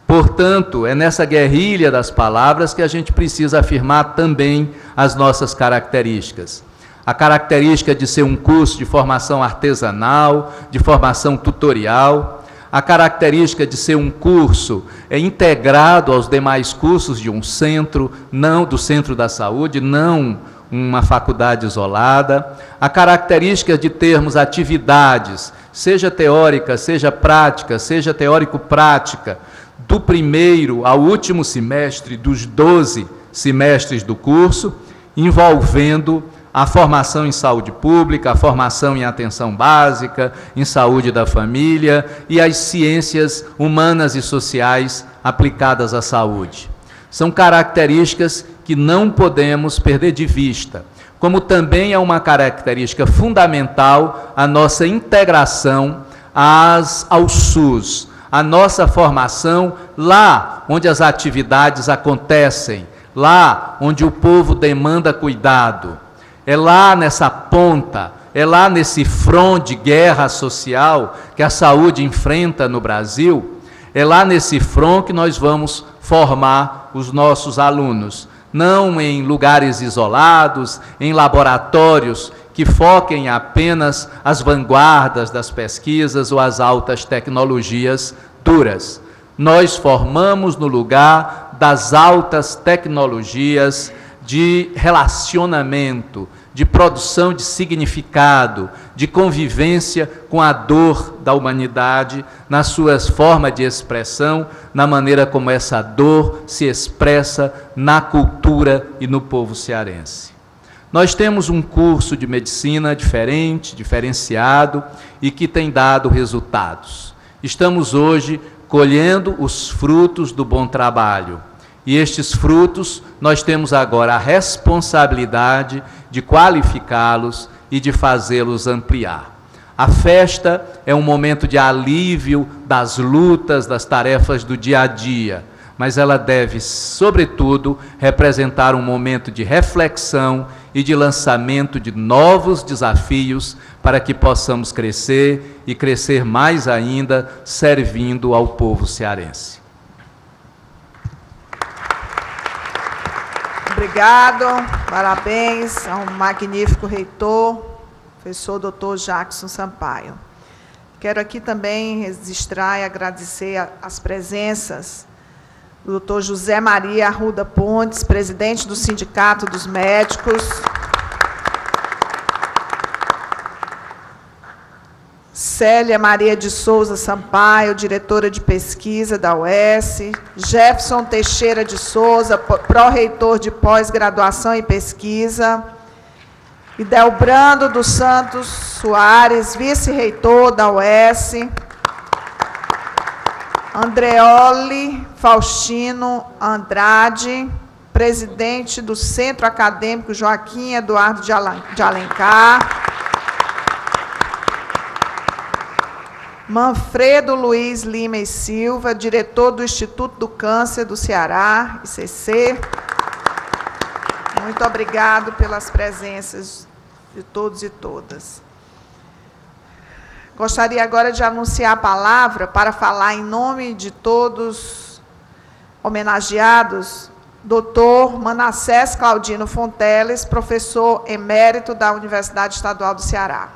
Portanto, é nessa guerrilha das palavras que a gente precisa afirmar também as nossas características. A característica de ser um curso de formação artesanal, de formação tutorial, a característica de ser um curso integrado aos demais cursos de um centro, não do centro da saúde, não uma faculdade isolada, a característica de termos atividades, seja teórica, seja prática, seja teórico-prática, do primeiro ao último semestre dos 12 semestres do curso, envolvendo a formação em saúde pública, a formação em atenção básica, em saúde da família e as ciências humanas e sociais aplicadas à saúde. São características que não podemos perder de vista, como também é uma característica fundamental a nossa integração ao SUS, a nossa formação lá onde as atividades acontecem, lá onde o povo demanda cuidado. É lá nessa ponta, é lá nesse front de guerra social que a saúde enfrenta no Brasil, é lá nesse front que nós vamos formar os nossos alunos, não em lugares isolados, em laboratórios que foquem apenas as vanguardas das pesquisas ou as altas tecnologias duras. Nós formamos no lugar das altas tecnologias de relacionamento, de produção de significado, de convivência com a dor da humanidade, nas suas formas de expressão, na maneira como essa dor se expressa na cultura e no povo cearense. Nós temos um curso de medicina diferente, diferenciado e que tem dado resultados. Estamos hoje colhendo os frutos do bom trabalho. E estes frutos, nós temos agora a responsabilidade de qualificá-los e de fazê-los ampliar. A festa é um momento de alívio das lutas, das tarefas do dia a dia, mas ela deve, sobretudo, representar um momento de reflexão e de lançamento de novos desafios para que possamos crescer e crescer mais ainda, servindo ao povo cearense. Obrigado, parabéns ao magnífico reitor, professor Dr. Jackson Sampaio. Quero aqui também registrar e agradecer as presenças do Dr. José Maria Arruda Pontes, presidente do Sindicato dos Médicos, Célia Maria de Souza Sampaio, diretora de pesquisa da UES, Jefferson Teixeira de Souza, pró-reitor de pós-graduação e pesquisa, e Delbrando dos Santos Soares, vice-reitor da UES, Andreoli Faustino Andrade, presidente do Centro Acadêmico Joaquim Eduardo de Alencar, Manfredo Luiz Lima e Silva, diretor do Instituto do Câncer do Ceará, ICC. Muito obrigado pelas presenças de todos e todas. Gostaria agora de anunciar a palavra para falar em nome de todos homenageados, Dr. Manassés Claudino Fonteles, professor emérito da Universidade Estadual do Ceará.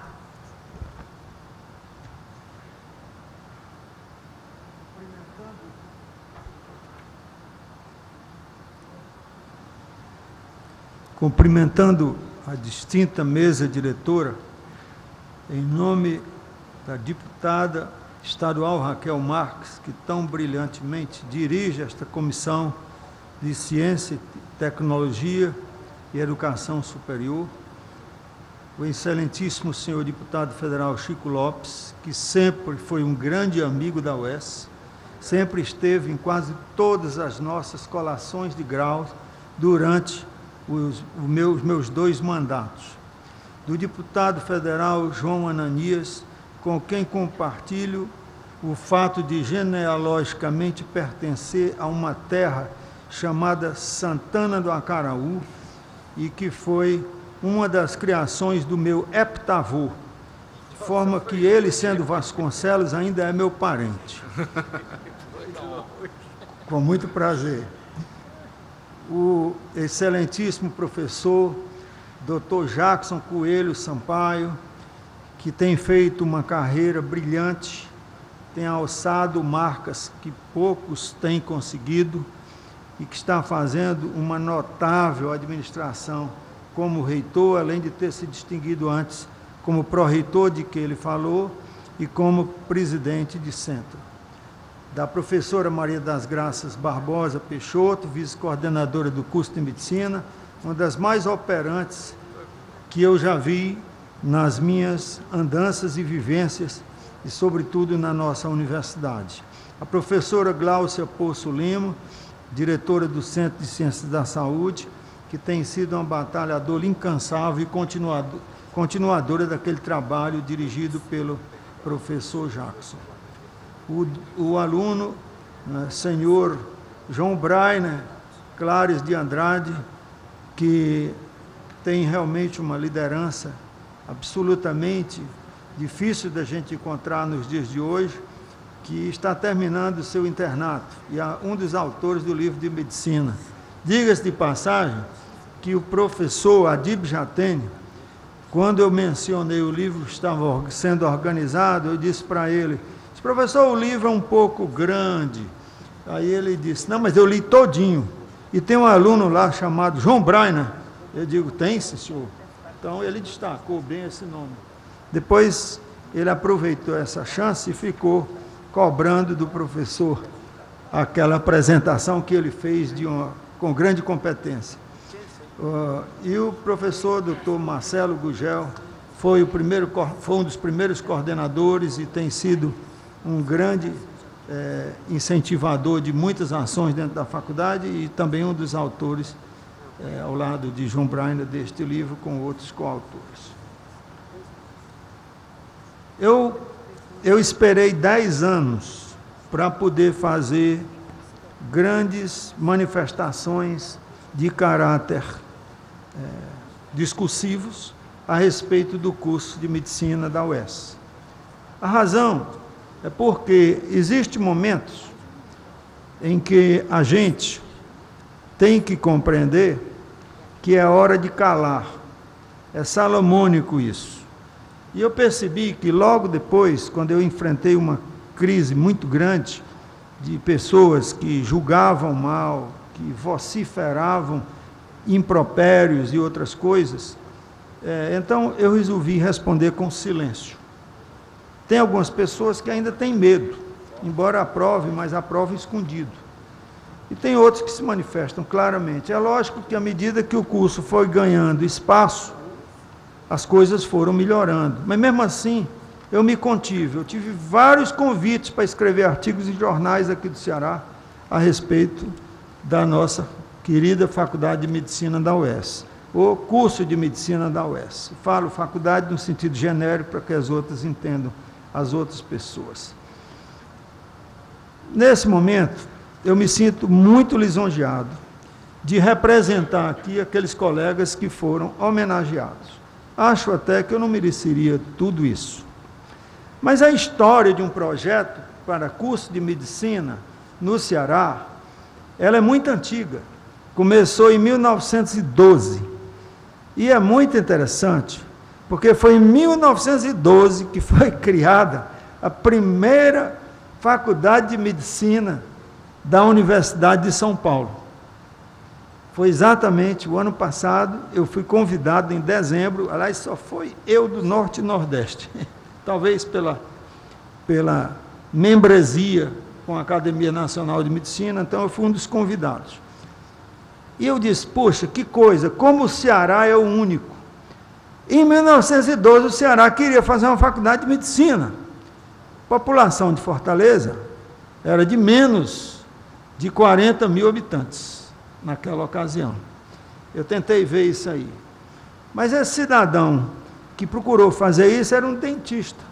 Cumprimentando a distinta mesa diretora, em nome da deputada estadual Raquel Marques, que tão brilhantemente dirige esta Comissão de Ciência, Tecnologia e Educação Superior, o excelentíssimo senhor deputado federal Chico Lopes, que sempre foi um grande amigo da UES, sempre esteve em quase todas as nossas colações de grau durante os meus 2 mandatos, do deputado federal João Ananias, com quem compartilho o fato de genealogicamente pertencer a uma terra chamada Santana do Acaraú e que foi uma das criações do meu heptavô, de forma que ele, sendo Vasconcelos, ainda é meu parente. Com muito prazer. O excelentíssimo professor Dr. Jackson Coelho Sampaio, que tem feito uma carreira brilhante, tem alçado marcas que poucos têm conseguido e que está fazendo uma notável administração como reitor, além de ter se distinguido antes como pró-reitor de que ele falou e como presidente de centro. Da professora Maria das Graças Barbosa Peixoto, vice-coordenadora do curso de Medicina, uma das mais operantes que eu já vi nas minhas andanças e vivências, e sobretudo na nossa universidade. A professora Gláucia Poço Lima, diretora do Centro de Ciências da Saúde, que tem sido uma batalhadora incansável e continuadora daquele trabalho dirigido pelo professor Jackson. O aluno, senhor João Brainer Clares de Andrade, que tem realmente uma liderança absolutamente difícil da gente encontrar nos dias de hoje, que está terminando o seu internato, e é um dos autores do livro de medicina. Diga-se de passagem que o professor Adib Jatene, quando eu mencionei o livro que estava sendo organizado, eu disse para ele, professor, o livro é um pouco grande. Aí ele disse, não, mas eu li todinho. E tem um aluno lá chamado João Brainer. Eu digo, tem, sim, senhor. Então ele destacou bem esse nome. Depois ele aproveitou essa chance e ficou cobrando do professor aquela apresentação que ele fez com grande competência. E o professor Dr. Marcelo Gugel foi um dos primeiros coordenadores e tem sido um grande incentivador de muitas ações dentro da faculdade e também um dos autores, ao lado de João Brainer, deste livro, com outros coautores. Eu esperei 10 anos para poder fazer grandes manifestações de caráter discursivos a respeito do curso de medicina da UES. A razão é porque existem momentos em que a gente tem que compreender que é hora de calar. É salomônico isso. E eu percebi que logo depois, quando eu enfrentei uma crise muito grande de pessoas que julgavam mal, que vociferavam impropérios e outras coisas, então eu resolvi responder com silêncio. Tem algumas pessoas que ainda têm medo, embora aprove, mas aprove escondido. E tem outros que se manifestam claramente. É lógico que à medida que o curso foi ganhando espaço, as coisas foram melhorando. Mas mesmo assim, eu me contive. Eu tive vários convites para escrever artigos em jornais aqui do Ceará a respeito da nossa querida Faculdade de Medicina da UES, o curso de Medicina da UES. Falo faculdade no sentido genérico para que as outras entendam, as outras pessoas. Nesse momento, eu me sinto muito lisonjeado de representar aqui aqueles colegas que foram homenageados. Acho até que eu não mereceria tudo isso. Mas a história de um projeto para curso de medicina no Ceará, ela é muito antiga. Começou em 1912. E é muito interessante, porque foi em 1912 que foi criada a primeira faculdade de medicina da Universidade de São Paulo. Foi exatamente o ano passado, eu fui convidado em dezembro, aliás, só foi eu do Norte e Nordeste, talvez pela membresia com a Academia Nacional de Medicina, então eu fui um dos convidados. E eu disse, poxa, que coisa, como o Ceará é o único. Em 1912, o Ceará queria fazer uma faculdade de medicina. A população de Fortaleza era de menos de 40 mil habitantes naquela ocasião. Eu tentei ver isso aí. Mas esse cidadão que procurou fazer isso era um dentista.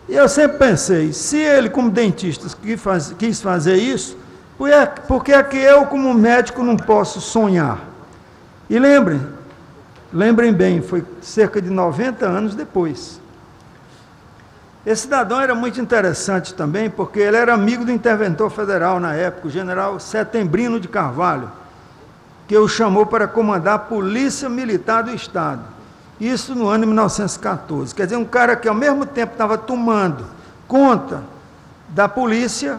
E eu sempre pensei, se ele, como dentista, quis fazer isso, por que é que eu, como médico, não posso sonhar? E lembrem bem, foi cerca de 90 anos depois. Esse cidadão era muito interessante também, porque ele era amigo do interventor federal na época, o general Setembrino de Carvalho, que o chamou para comandar a Polícia Militar do Estado. Isso no ano de 1914. Quer dizer, um cara que ao mesmo tempo estava tomando conta da polícia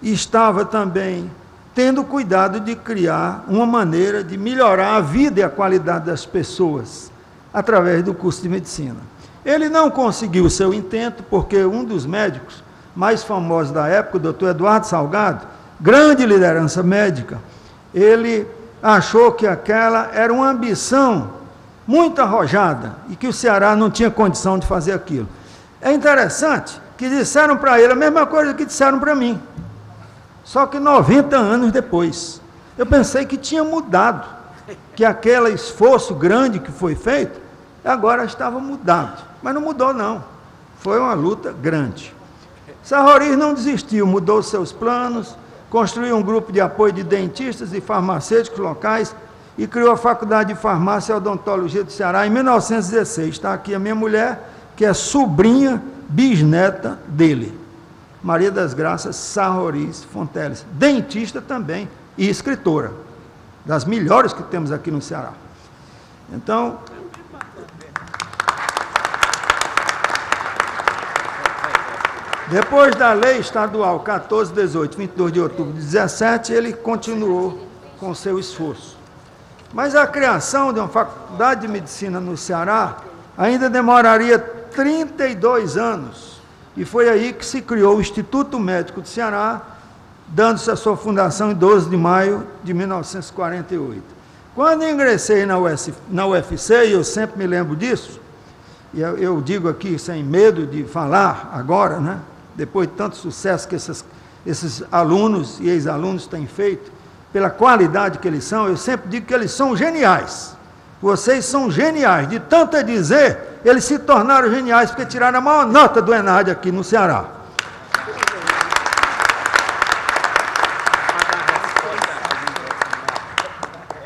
e estava também tendo cuidado de criar uma maneira de melhorar a vida e a qualidade das pessoas através do curso de medicina. Ele não conseguiu o seu intento, porque um dos médicos mais famosos da época, o doutor Eduardo Salgado, grande liderança médica, ele achou que aquela era uma ambição muito arrojada e que o Ceará não tinha condição de fazer aquilo. É interessante que disseram para ele a mesma coisa que disseram para mim, só que 90 anos depois. Eu pensei que tinha mudado, que aquele esforço grande que foi feito, agora estava mudado. Mas não mudou, não. Foi uma luta grande. Sarroris não desistiu, mudou seus planos, construiu um grupo de apoio de dentistas e farmacêuticos locais e criou a Faculdade de Farmácia e Odontologia do Ceará em 1916. Está aqui a minha mulher, que é sobrinha bisneta dele, Maria das Graças Sarroris Fonteles, dentista também e escritora, das melhores que temos aqui no Ceará. Então, depois da Lei Estadual 1418, 22 de outubro de 17, ele continuou com seu esforço. Mas a criação de uma faculdade de medicina no Ceará ainda demoraria 32 anos. E foi aí que se criou o Instituto Médico do Ceará, dando-se a sua fundação em 12 de maio de 1948. Quando ingressei na UFC, e eu sempre me lembro disso, e eu digo aqui sem medo de falar agora, né? Depois de tanto sucesso que esses alunos e ex-alunos têm feito, pela qualidade que eles são, eu sempre digo que eles são geniais. Vocês são geniais. De tanto é dizer, eles se tornaram geniais, porque tiraram a maior nota do ENAD aqui no Ceará.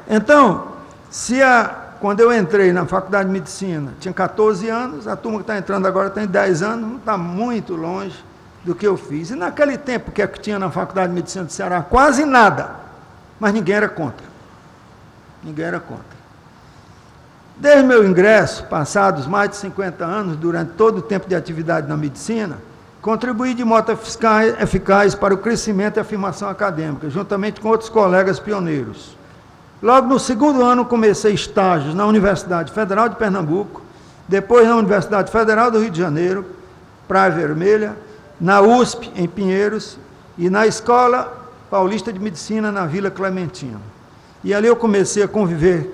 Então, quando eu entrei na Faculdade de Medicina, tinha 14 anos, a turma que está entrando agora tem 10 anos, não está muito longe do que eu fiz. E naquele tempo, o que é que tinha na Faculdade de Medicina do Ceará? Quase nada. Mas ninguém era contra. Ninguém era contra. Desde meu ingresso, passados mais de 50 anos, durante todo o tempo de atividade na medicina, contribuí de modo eficaz para o crescimento e afirmação acadêmica, juntamente com outros colegas pioneiros. Logo no segundo ano, comecei estágios na Universidade Federal de Pernambuco, depois na Universidade Federal do Rio de Janeiro, Praia Vermelha, na USP, em Pinheiros, e na Escola Paulista de Medicina, na Vila Clementina. E ali eu comecei a conviver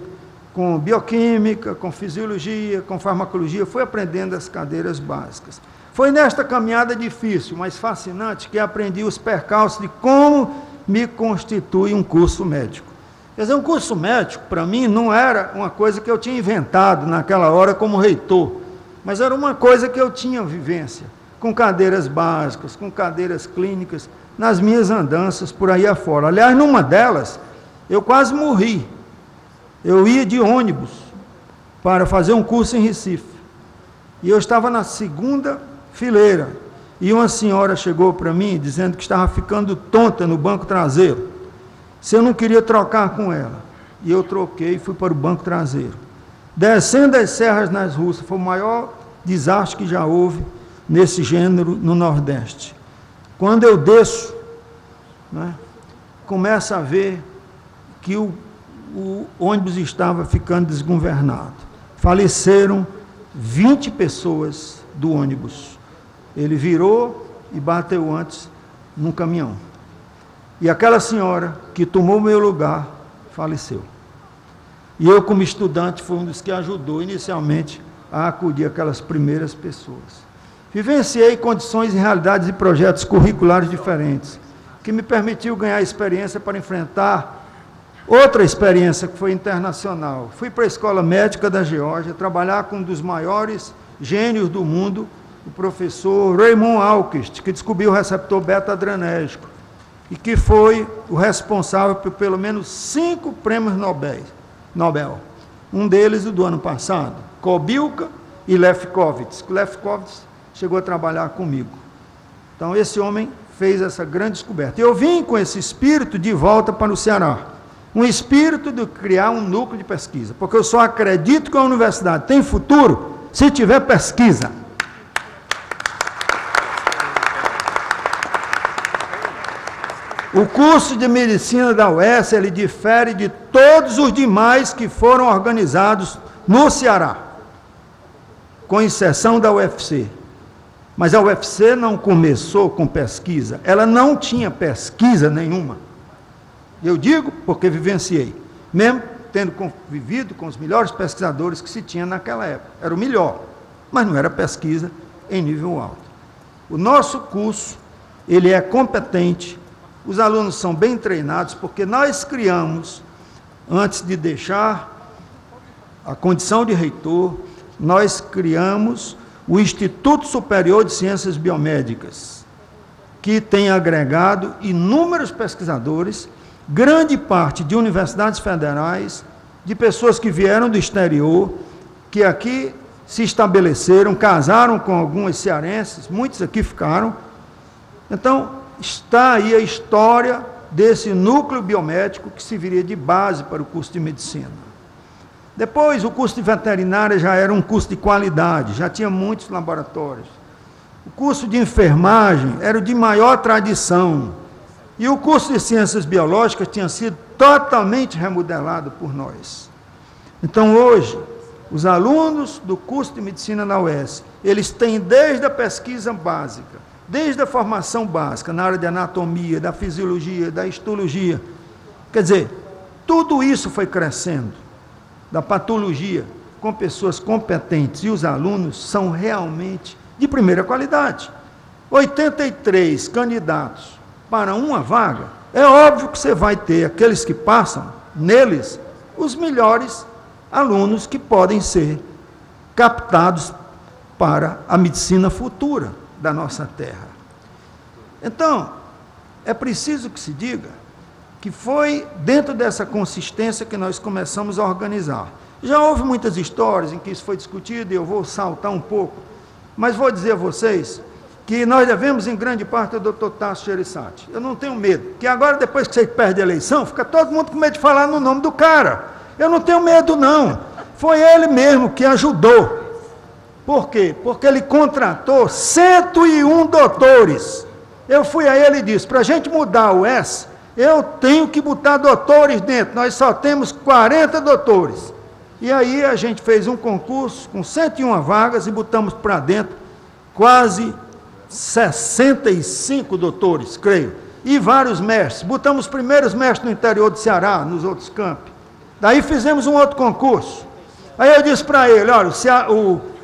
com bioquímica, com fisiologia, com farmacologia, fui aprendendo as cadeiras básicas. Foi nesta caminhada difícil, mas fascinante, que aprendi os percalços de como me constitui um curso médico. Quer dizer, um curso médico, para mim, não era uma coisa que eu tinha inventado naquela hora como reitor, mas era uma coisa que eu tinha vivência, com cadeiras básicas, com cadeiras clínicas, nas minhas andanças por aí afora. Aliás, numa delas, eu quase morri. Eu ia de ônibus para fazer um curso em Recife. E eu estava na segunda fileira. E uma senhora chegou para mim dizendo que estava ficando tonta no banco traseiro. Se eu não queria trocar com ela. E eu troquei e fui para o banco traseiro. Descendo as serras nas Russas, foi o maior desastre que já houve nesse gênero no Nordeste. Quando eu desço, né, começo a ver que o ônibus estava ficando desgovernado. Faleceram 20 pessoas do ônibus. Ele virou e bateu antes num caminhão. E aquela senhora que tomou o meu lugar, faleceu. E eu, como estudante, fui um dos que ajudou inicialmente a acudir aquelas primeiras pessoas. Vivenciei condições e realidades e projetos curriculares diferentes, que me permitiu ganhar experiência para enfrentar outra experiência que foi internacional. Fui para a Escola Médica da Geórgia, trabalhar com um dos maiores gênios do mundo, o professor Raymond Ahlquist, que descobriu o receptor beta-adrenérgico, e que foi o responsável por pelo menos 5 prêmios Nobel. Um deles, o do ano passado, Kobilka e Lefkowitz. Lefkowitz chegou a trabalhar comigo. Então, esse homem fez essa grande descoberta. Eu vim com esse espírito de volta para o Ceará. Um espírito de criar um núcleo de pesquisa. Porque eu só acredito que a universidade tem futuro se tiver pesquisa. O curso de medicina da UES, ele difere de todos os demais que foram organizados no Ceará, com exceção da UFC. Mas a UFC não começou com pesquisa, ela não tinha pesquisa nenhuma. Eu digo porque vivenciei, mesmo tendo convivido com os melhores pesquisadores que se tinha naquela época. Era o melhor, mas não era pesquisa em nível alto. O nosso curso, ele é competente, os alunos são bem treinados, porque nós criamos, antes de deixar a condição de reitor, nós criamos o Instituto Superior de Ciências Biomédicas, que tem agregado inúmeros pesquisadores, grande parte de universidades federais de pessoas que vieram do exterior, que aqui se estabeleceram, casaram com algumas cearenses, muitos aqui ficaram. Então, está aí a história desse núcleo biomédico que serviria de base para o curso de medicina. Depois, o curso de veterinária já era um curso de qualidade, já tinha muitos laboratórios. O curso de enfermagem era o de maior tradição. E o curso de ciências biológicas tinha sido totalmente remodelado por nós. Então, hoje, os alunos do curso de medicina na UES, eles têm desde a pesquisa básica, desde a formação básica, na área de anatomia, da fisiologia, da histologia. Quer dizer, tudo isso foi crescendo, da patologia, com pessoas competentes, e os alunos são realmente de primeira qualidade. 83 candidatos para uma vaga, é óbvio que você vai ter aqueles que passam, neles, os melhores alunos que podem ser captados para a medicina futura da nossa terra. Então, é preciso que se diga que foi dentro dessa consistência que nós começamos a organizar. Já houve muitas histórias em que isso foi discutido, e eu vou saltar um pouco, mas vou dizer a vocês que nós devemos, em grande parte, ao Dr. Tasso Gereissati. Eu não tenho medo, que agora, depois que você perde a eleição, fica todo mundo com medo de falar no nome do cara. Eu não tenho medo, não. Foi ele mesmo que ajudou. Por quê? Porque ele contratou 101 doutores. Eu fui a ele e disse, para a gente mudar o S, eu tenho que botar doutores dentro. Nós só temos 40 doutores. E aí a gente fez um concurso com 101 vagas e botamos para dentro quase 65 doutores, creio, e vários mestres. Botamos os primeiros mestres no interior do Ceará, nos outros campos. Daí fizemos um outro concurso. Aí eu disse para ele, olha,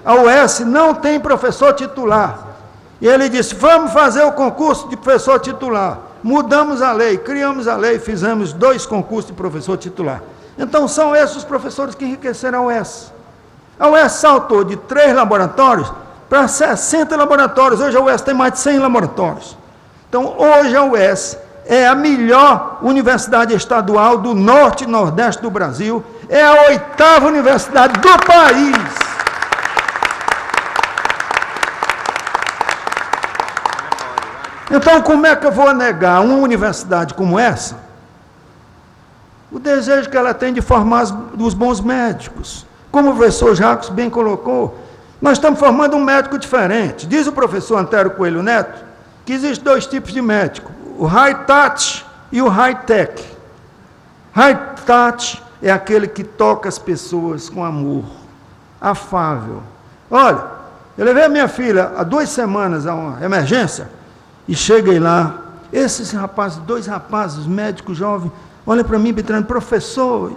a UES não tem professor titular. E ele disse, vamos fazer o concurso de professor titular. Mudamos a lei, criamos a lei, fizemos 2 concursos de professor titular. Então são esses os professores que enriqueceram a UES. A UES saltou de 3 laboratórios para 60 laboratórios. Hoje a UES tem mais de 100 laboratórios. Então, hoje a UES é a melhor universidade estadual do norte e nordeste do Brasil, é a 8ª universidade do país. Então, como é que eu vou negar uma universidade como essa o desejo que ela tem de formar os bons médicos? Como o professor Jacques bem colocou, nós estamos formando um médico diferente. Diz o professor Antero Coelho Neto que existem 2 tipos de médico, o high-touch e o high-tech. High-touch é aquele que toca as pessoas com amor, afável. Olha, eu levei a minha filha há 2 semanas a uma emergência e cheguei lá, esses rapazes, 2 rapazes, médicos jovens, olha para mim, Bitrano, professor,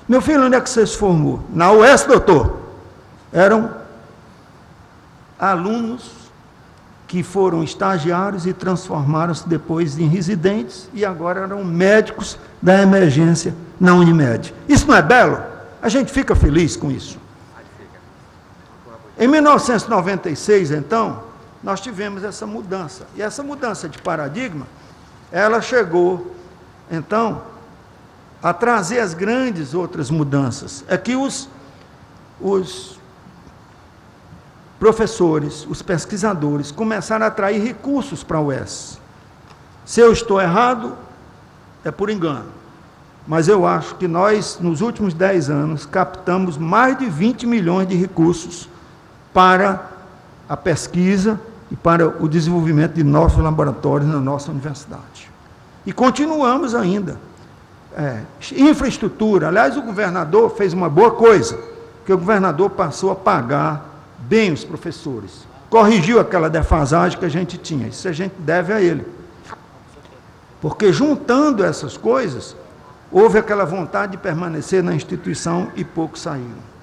meu filho, onde é que você se formou? Na UES, doutor. Eram alunos que foram estagiários e transformaram-se depois em residentes e agora eram médicos da emergência na Unimed. Isso não é belo? A gente fica feliz com isso. Em 1996, então, nós tivemos essa mudança. E essa mudança de paradigma, ela chegou, então, a trazer as grandes outras mudanças. É que os professores, os pesquisadores, começaram a atrair recursos para a UES. Se eu estou errado, é por engano. Mas eu acho que nós, nos últimos 10 anos, captamos mais de 20 milhões de recursos para a pesquisa e para o desenvolvimento de nossos laboratórios na nossa universidade. E continuamos ainda. Infraestrutura. Aliás, o governador fez uma boa coisa, que o governador passou a pagar bem os professores. Corrigiu aquela defasagem que a gente tinha. Isso a gente deve a ele. Porque juntando essas coisas, houve aquela vontade de permanecer na instituição e poucos saíram.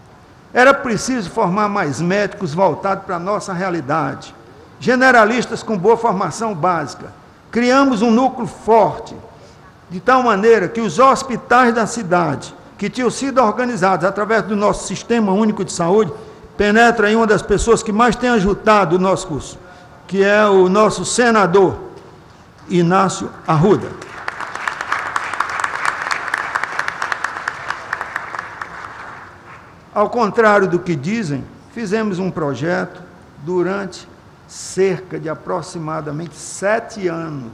Era preciso formar mais médicos voltados para a nossa realidade. Generalistas com boa formação básica. Criamos um núcleo forte, de tal maneira que os hospitais da cidade, que tinham sido organizados através do nosso Sistema Único de Saúde, penetra em uma das pessoas que mais tem ajudado o nosso curso, que é o nosso senador, Inácio Arruda. Ao contrário do que dizem, fizemos um projeto durante cerca de aproximadamente 7 anos.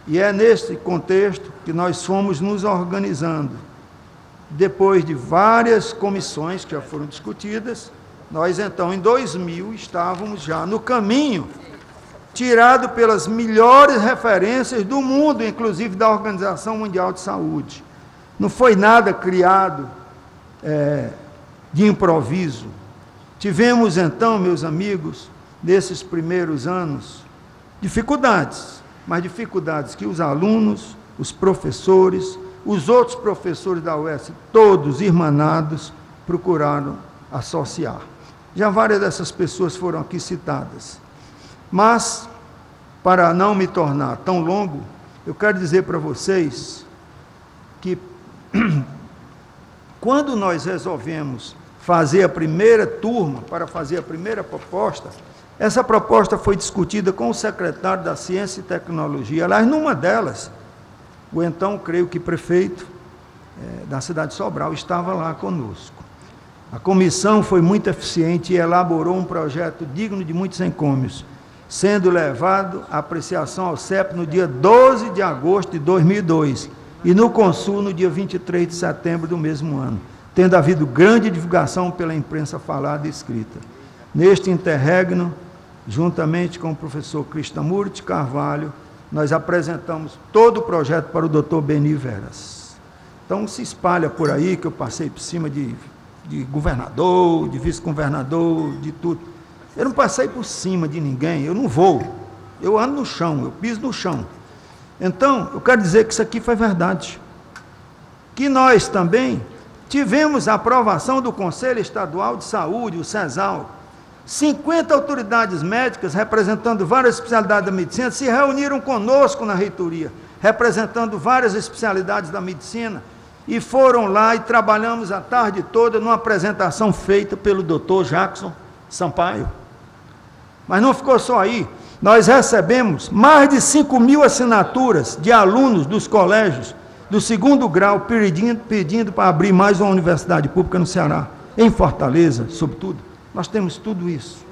E é neste contexto que nós fomos nos organizando. Depois de várias comissões que já foram discutidas, nós então, em 2000, estávamos já no caminho, tirado pelas melhores referências do mundo, inclusive da Organização Mundial de Saúde. Não foi nada criado de improviso. Tivemos então, meus amigos, nesses primeiros anos, dificuldades, mas dificuldades que os alunos, os professores, os outros professores da UES, todos irmanados, procuraram associar. Já várias dessas pessoas foram aqui citadas. Mas, para não me tornar tão longo, eu quero dizer para vocês que, quando nós resolvemos fazer a primeira turma, para fazer a primeira proposta, essa proposta foi discutida com o secretário da Ciência e Tecnologia. Aliás, numa delas, o então, creio que prefeito da cidade de Sobral estava lá conosco. A comissão foi muito eficiente e elaborou um projeto digno de muitos encômios, sendo levado à apreciação ao CEP no dia 12 de agosto de 2002 e no Consul no dia 23 de setembro do mesmo ano, tendo havido grande divulgação pela imprensa falada e escrita. Neste interregno, juntamente com o professor Krishnamurti Carvalho, nós apresentamos todo o projeto para o doutor Beni Veras. Então, se espalha por aí que eu passei por cima de governador, de vice-governador, de tudo. Eu não passei por cima de ninguém, eu não vou. Eu ando no chão, eu piso no chão. Então, eu quero dizer que isso aqui foi verdade. Que nós também tivemos a aprovação do Conselho Estadual de Saúde, o CESAL. 50 autoridades médicas, representando várias especialidades da medicina, se reuniram conosco na reitoria, representando várias especialidades da medicina, e foram lá e trabalhamos a tarde toda numa apresentação feita pelo Dr. Jackson Sampaio. Mas não ficou só aí. Nós recebemos mais de 5.000 assinaturas de alunos dos colégios do 2º grau pedindo para abrir mais uma universidade pública no Ceará, em Fortaleza, sobretudo. Nós temos tudo isso.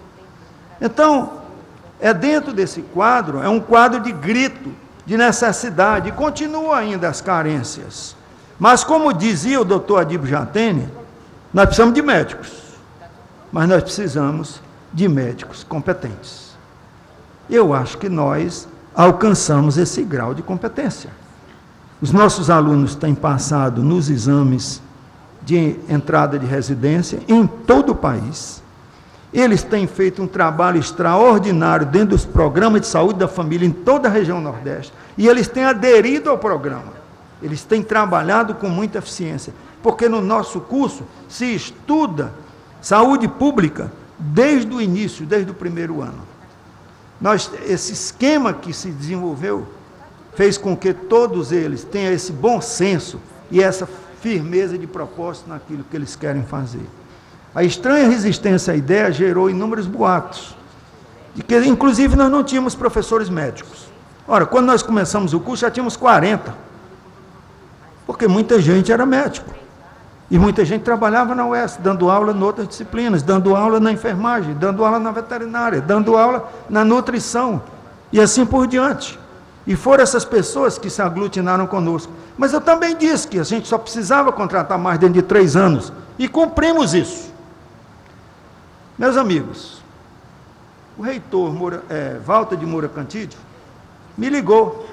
Então, dentro desse quadro, é um quadro de grito, de necessidade, e continua ainda as carências. Mas, como dizia o doutor Adibo Jatene, nós precisamos de médicos, mas nós precisamos de médicos competentes. Eu acho que nós alcançamos esse grau de competência. Os nossos alunos têm passado nos exames de entrada de residência em todo o país. Eles têm feito um trabalho extraordinário dentro dos programas de saúde da família em toda a região Nordeste, e eles têm aderido ao programa. Eles têm trabalhado com muita eficiência, porque no nosso curso se estuda saúde pública desde o início, desde o primeiro ano. Esse esquema que se desenvolveu fez com que todos eles tenham esse bom senso e essa firmeza de propósito naquilo que eles querem fazer. A estranha resistência à ideia gerou inúmeros boatos, de que inclusive nós não tínhamos professores médicos. Ora, quando nós começamos o curso já tínhamos 40, porque muita gente era médico, e muita gente trabalhava na UES, dando aula em outras disciplinas, dando aula na enfermagem, dando aula na veterinária, dando aula na nutrição, e assim por diante. E foram essas pessoas que se aglutinaram conosco. Mas eu também disse que a gente só precisava contratar mais dentro de 3 anos, e cumprimos isso. Meus amigos, o reitor Walter de Moura Cantídio me ligou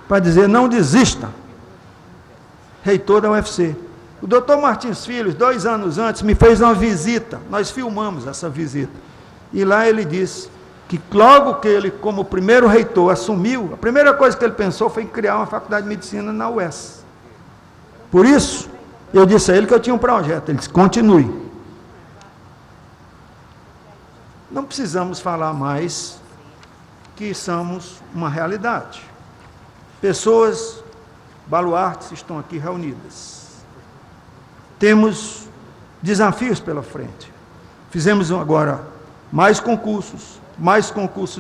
para dizer: não desista, reitor da UFC. O doutor Martins Filho, 2 anos antes, me fez uma visita, nós filmamos essa visita, e lá ele disse que logo que ele, como primeiro reitor, assumiu, a primeira coisa que ele pensou foi em criar uma faculdade de medicina na UES. Por isso, eu disse a ele que eu tinha um projeto. Ele disse: continue. Não precisamos falar mais que somos uma realidade. Pessoas, baluartes, estão aqui reunidas. Temos desafios pela frente. Fizemos agora mais concursos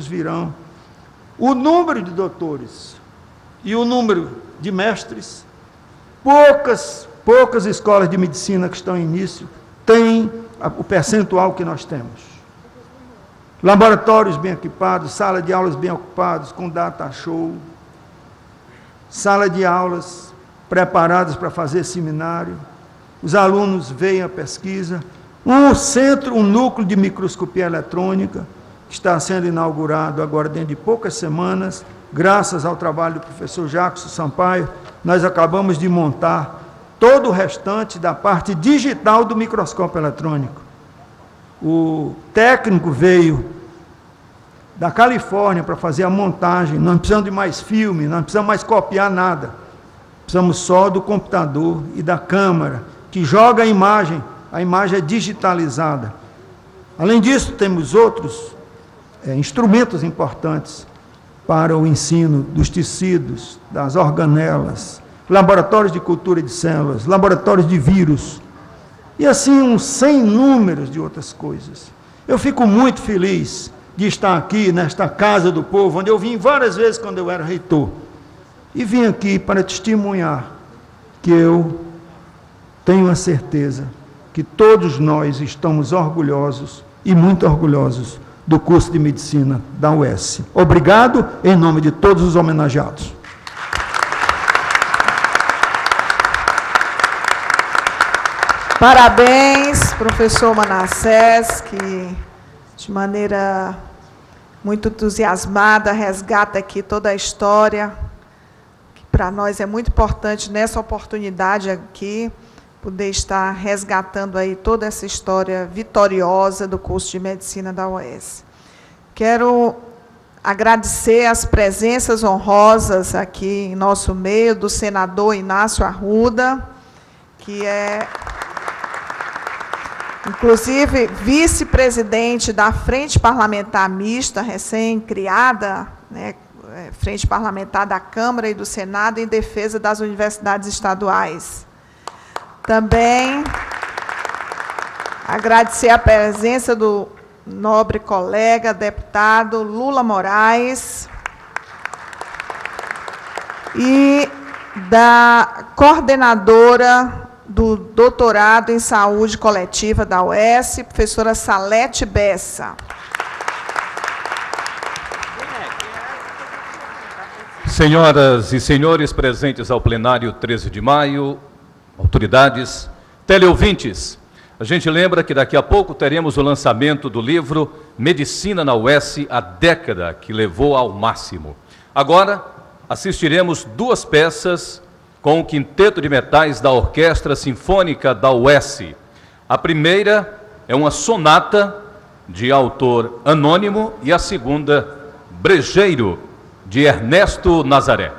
virão. O número de doutores e o número de mestres, poucas escolas de medicina que estão em início tem o percentual que nós temos. Laboratórios bem equipados, sala de aulas bem ocupados, com data show, sala de aulas preparadas para fazer seminário, os alunos veem a pesquisa, um núcleo de microscopia eletrônica, que está sendo inaugurado agora dentro de poucas semanas, graças ao trabalho do professor Jackson Sampaio. Nós acabamos de montar todo o restante da parte digital do microscópio eletrônico. O técnico veio da Califórnia para fazer a montagem, não precisamos de mais filme, não precisamos mais copiar nada, precisamos só do computador e da câmera, que joga a imagem é digitalizada. Além disso, temos outros instrumentos importantes para o ensino dos tecidos, das organelas, laboratórios de cultura de células, laboratórios de vírus, e assim um sem números de outras coisas. Eu fico muito feliz de estar aqui nesta Casa do Povo, onde eu vim várias vezes quando eu era reitor, e vim aqui para testemunhar que eu tenho a certeza que todos nós estamos orgulhosos, e muito orgulhosos, do curso de Medicina da UES. Obrigado, em nome de todos os homenageados. Parabéns, professor Manassés, que de maneira muito entusiasmada resgata aqui toda a história, que para nós é muito importante nessa oportunidade aqui, poder estar resgatando aí toda essa história vitoriosa do curso de Medicina da UES. Quero agradecer as presenças honrosas aqui em nosso meio do senador Inácio Arruda, que é, inclusive, vice-presidente da Frente Parlamentar Mista, recém-criada, né, Frente Parlamentar da Câmara e do Senado em defesa das universidades estaduais. Também agradecer a presença do nobre colega, deputado Lula Moraes, e da coordenadora do doutorado em saúde coletiva da UES, professora Salete Bessa. Senhoras e senhores presentes ao plenário 13 de maio, autoridades, teleouvintes, a gente lembra que daqui a pouco teremos o lançamento do livro Medicina na UES, a década que levou ao máximo. Agora, assistiremos duas peças com o Quinteto de Metais da Orquestra Sinfônica da UES. A primeira é uma sonata de autor anônimo e a segunda, Brejeiro, de Ernesto Nazaré.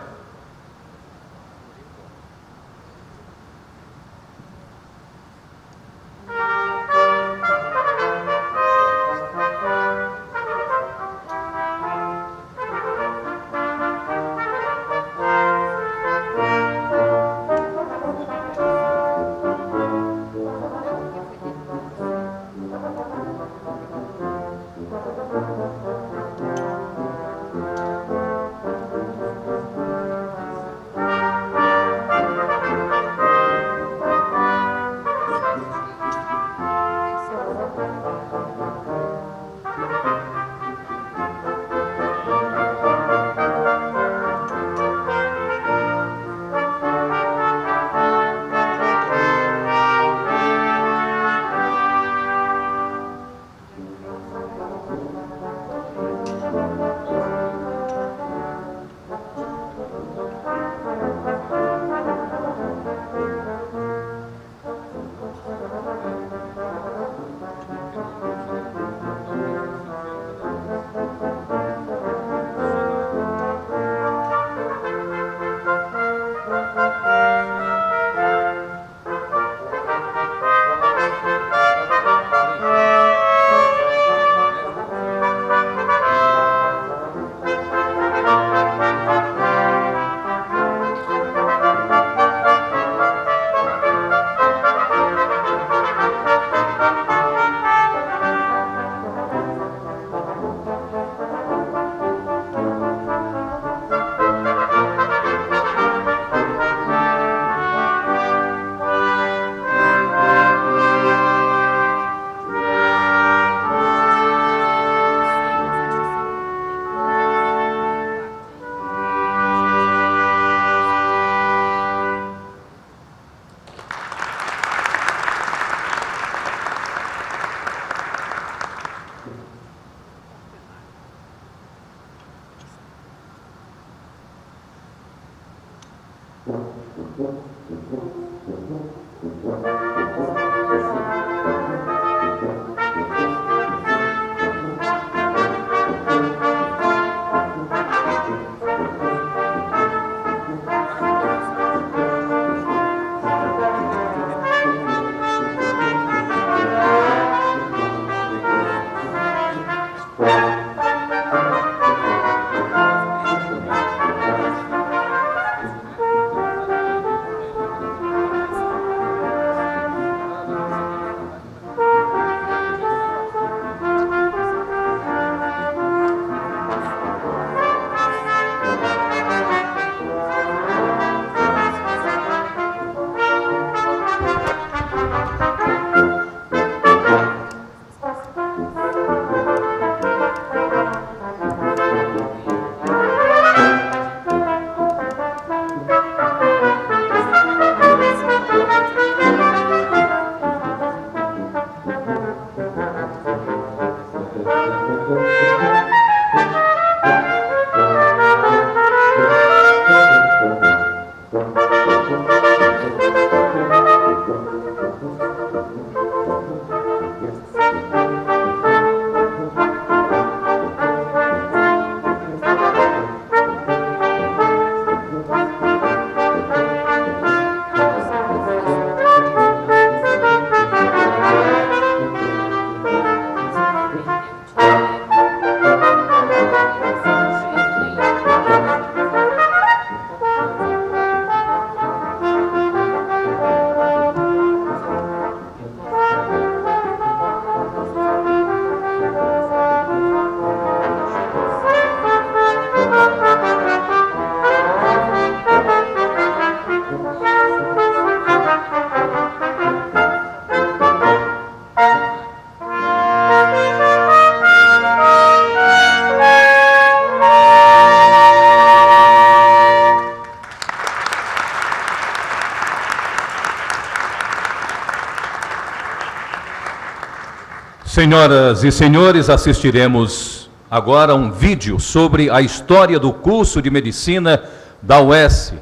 Senhoras e senhores, assistiremos agora a um vídeo sobre a história do curso de medicina da UES.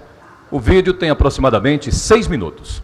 O vídeo tem aproximadamente 6 minutos.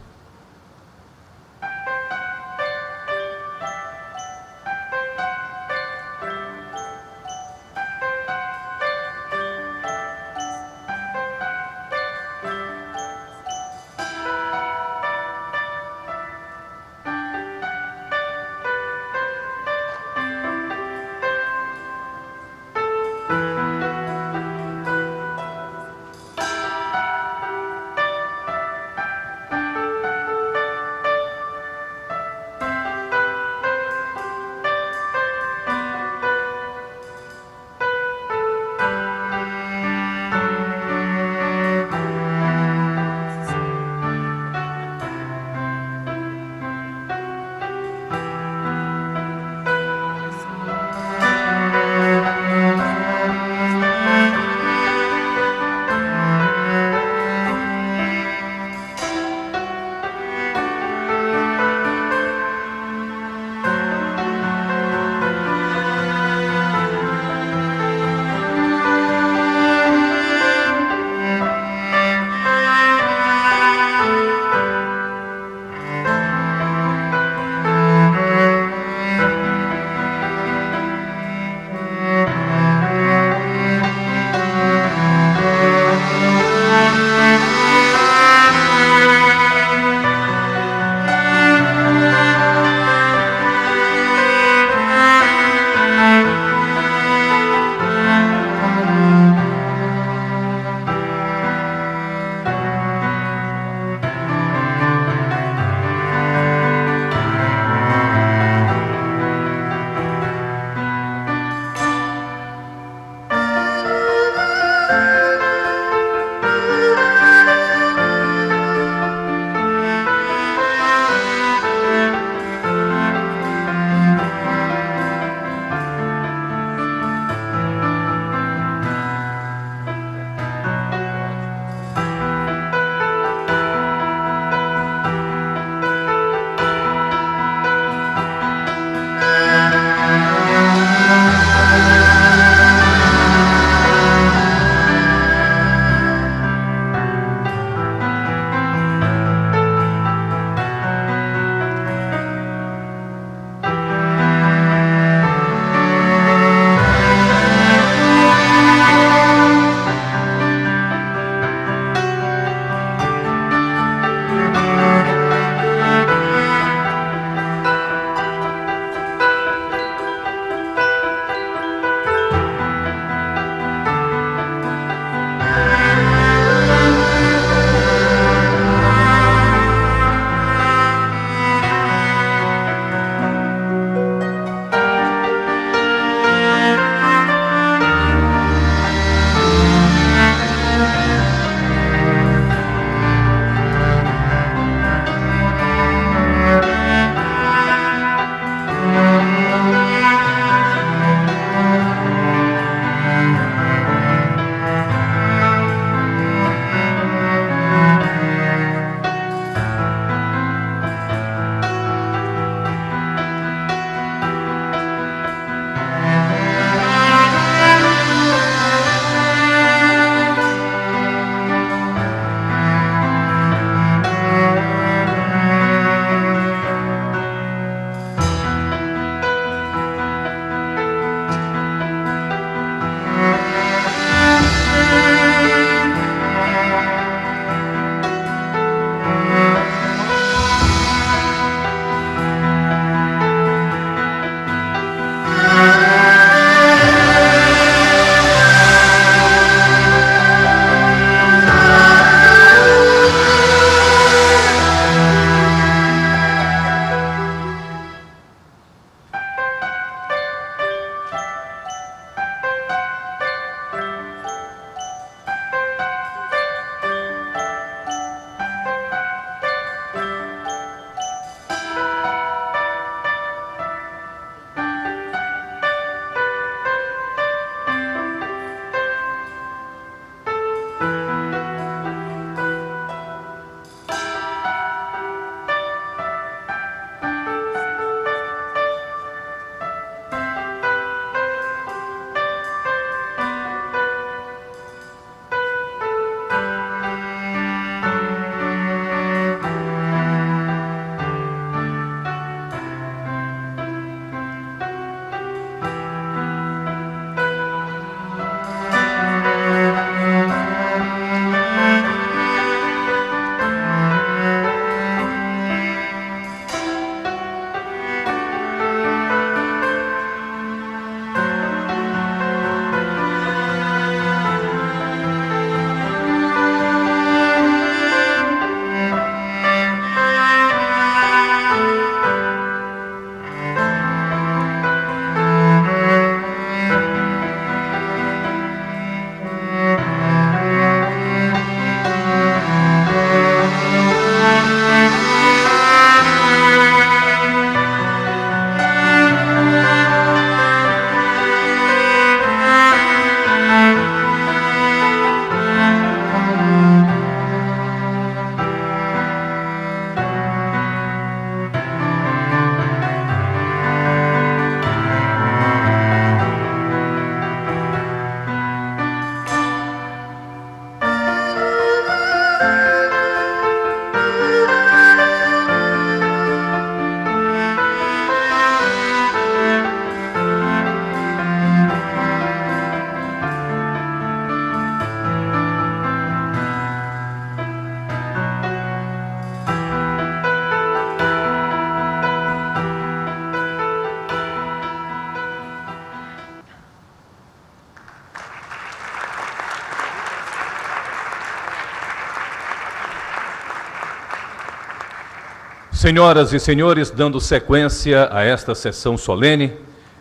Senhoras e senhores, dando sequência a esta sessão solene,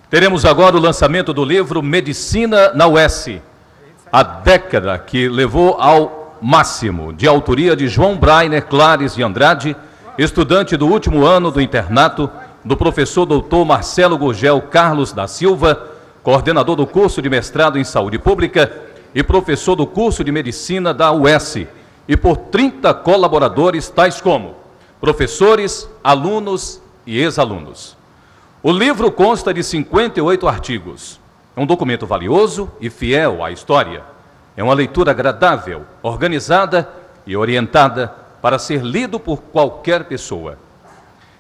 teremos agora o lançamento do livro Medicina na UES, a década que levou ao máximo, de autoria de João Brainer Clares de Andrade, estudante do último ano do internato do professor doutor Marcelo Gurgel Carlos da Silva, coordenador do curso de mestrado em saúde pública e professor do curso de medicina da UES, e por 30 colaboradores, tais como professores, alunos e ex-alunos. O livro consta de 58 artigos. É um documento valioso e fiel à história. É uma leitura agradável, organizada e orientada para ser lido por qualquer pessoa.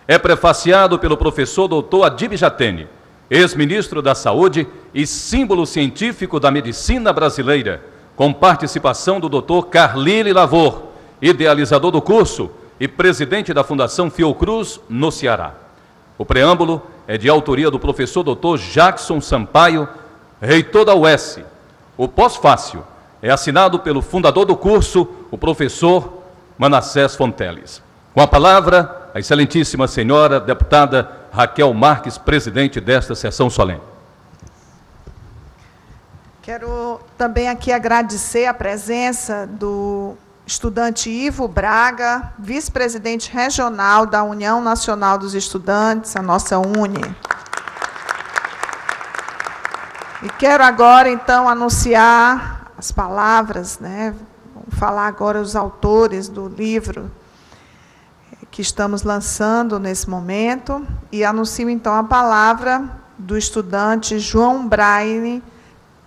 É prefaciado pelo professor doutor Adib Jatene, ex-ministro da Saúde e símbolo científico da medicina brasileira, com participação do doutor Carlile Lavor, idealizador do curso e presidente da Fundação Fiocruz, no Ceará. O preâmbulo é de autoria do professor doutor Jackson Sampaio, reitor da UES. O pós-fácio é assinado pelo fundador do curso, o professor Manassés Fonteles. Com a palavra, a excelentíssima senhora deputada Raquel Marques, presidente desta sessão solene. Quero também aqui agradecer a presença do estudante Ivo Braga, vice-presidente regional da União Nacional dos Estudantes, a nossa UNE. E quero agora, então, anunciar as palavras, né? Vamos falar agora os autores do livro que estamos lançando nesse momento, e anuncio, então, a palavra do estudante João Brainer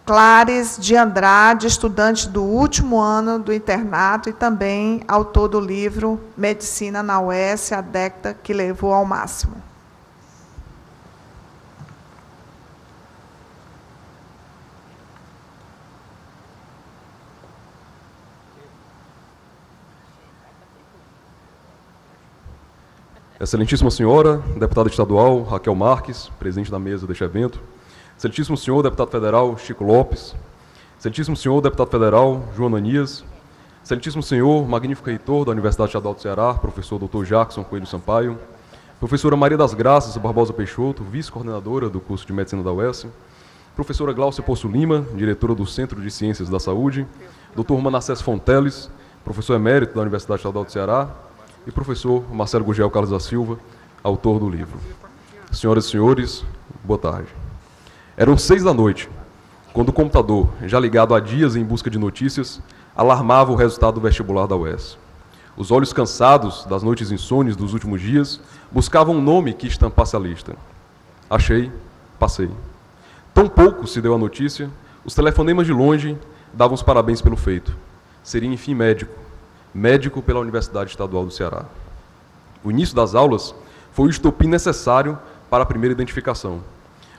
Clares de Andrade, estudante do último ano do internato e também autor do livro Medicina na UES, a década que levou ao máximo. Excelentíssima senhora, deputada estadual Raquel Marques, presidente da mesa deste evento, excelentíssimo senhor deputado federal Chico Lopes, excelentíssimo senhor deputado federal João Ananias, excelentíssimo senhor magnífico reitor da Universidade Estadual do Ceará, professor Dr. Jackson Coelho Sampaio, professora Maria das Graças Barbosa Peixoto, vice-coordenadora do curso de medicina da UES, professora Glaucia Poço Lima, diretora do Centro de Ciências da Saúde, Dr. Manassés Fonteles, professor emérito da Universidade Estadual do Ceará, e professor Marcelo Gurgel Carlos da Silva, autor do livro. Senhoras e senhores, boa tarde. Eram 6 da noite, quando o computador, já ligado há dias em busca de notícias, alarmava o resultado do vestibular da UES. Os olhos cansados das noites insones dos últimos dias buscavam um nome que estampasse a lista. Achei, passei. Tão pouco se deu a notícia, os telefonemas de longe davam os parabéns pelo feito. Seria, enfim, médico pela Universidade Estadual do Ceará. O início das aulas foi o estopim necessário para a primeira identificação,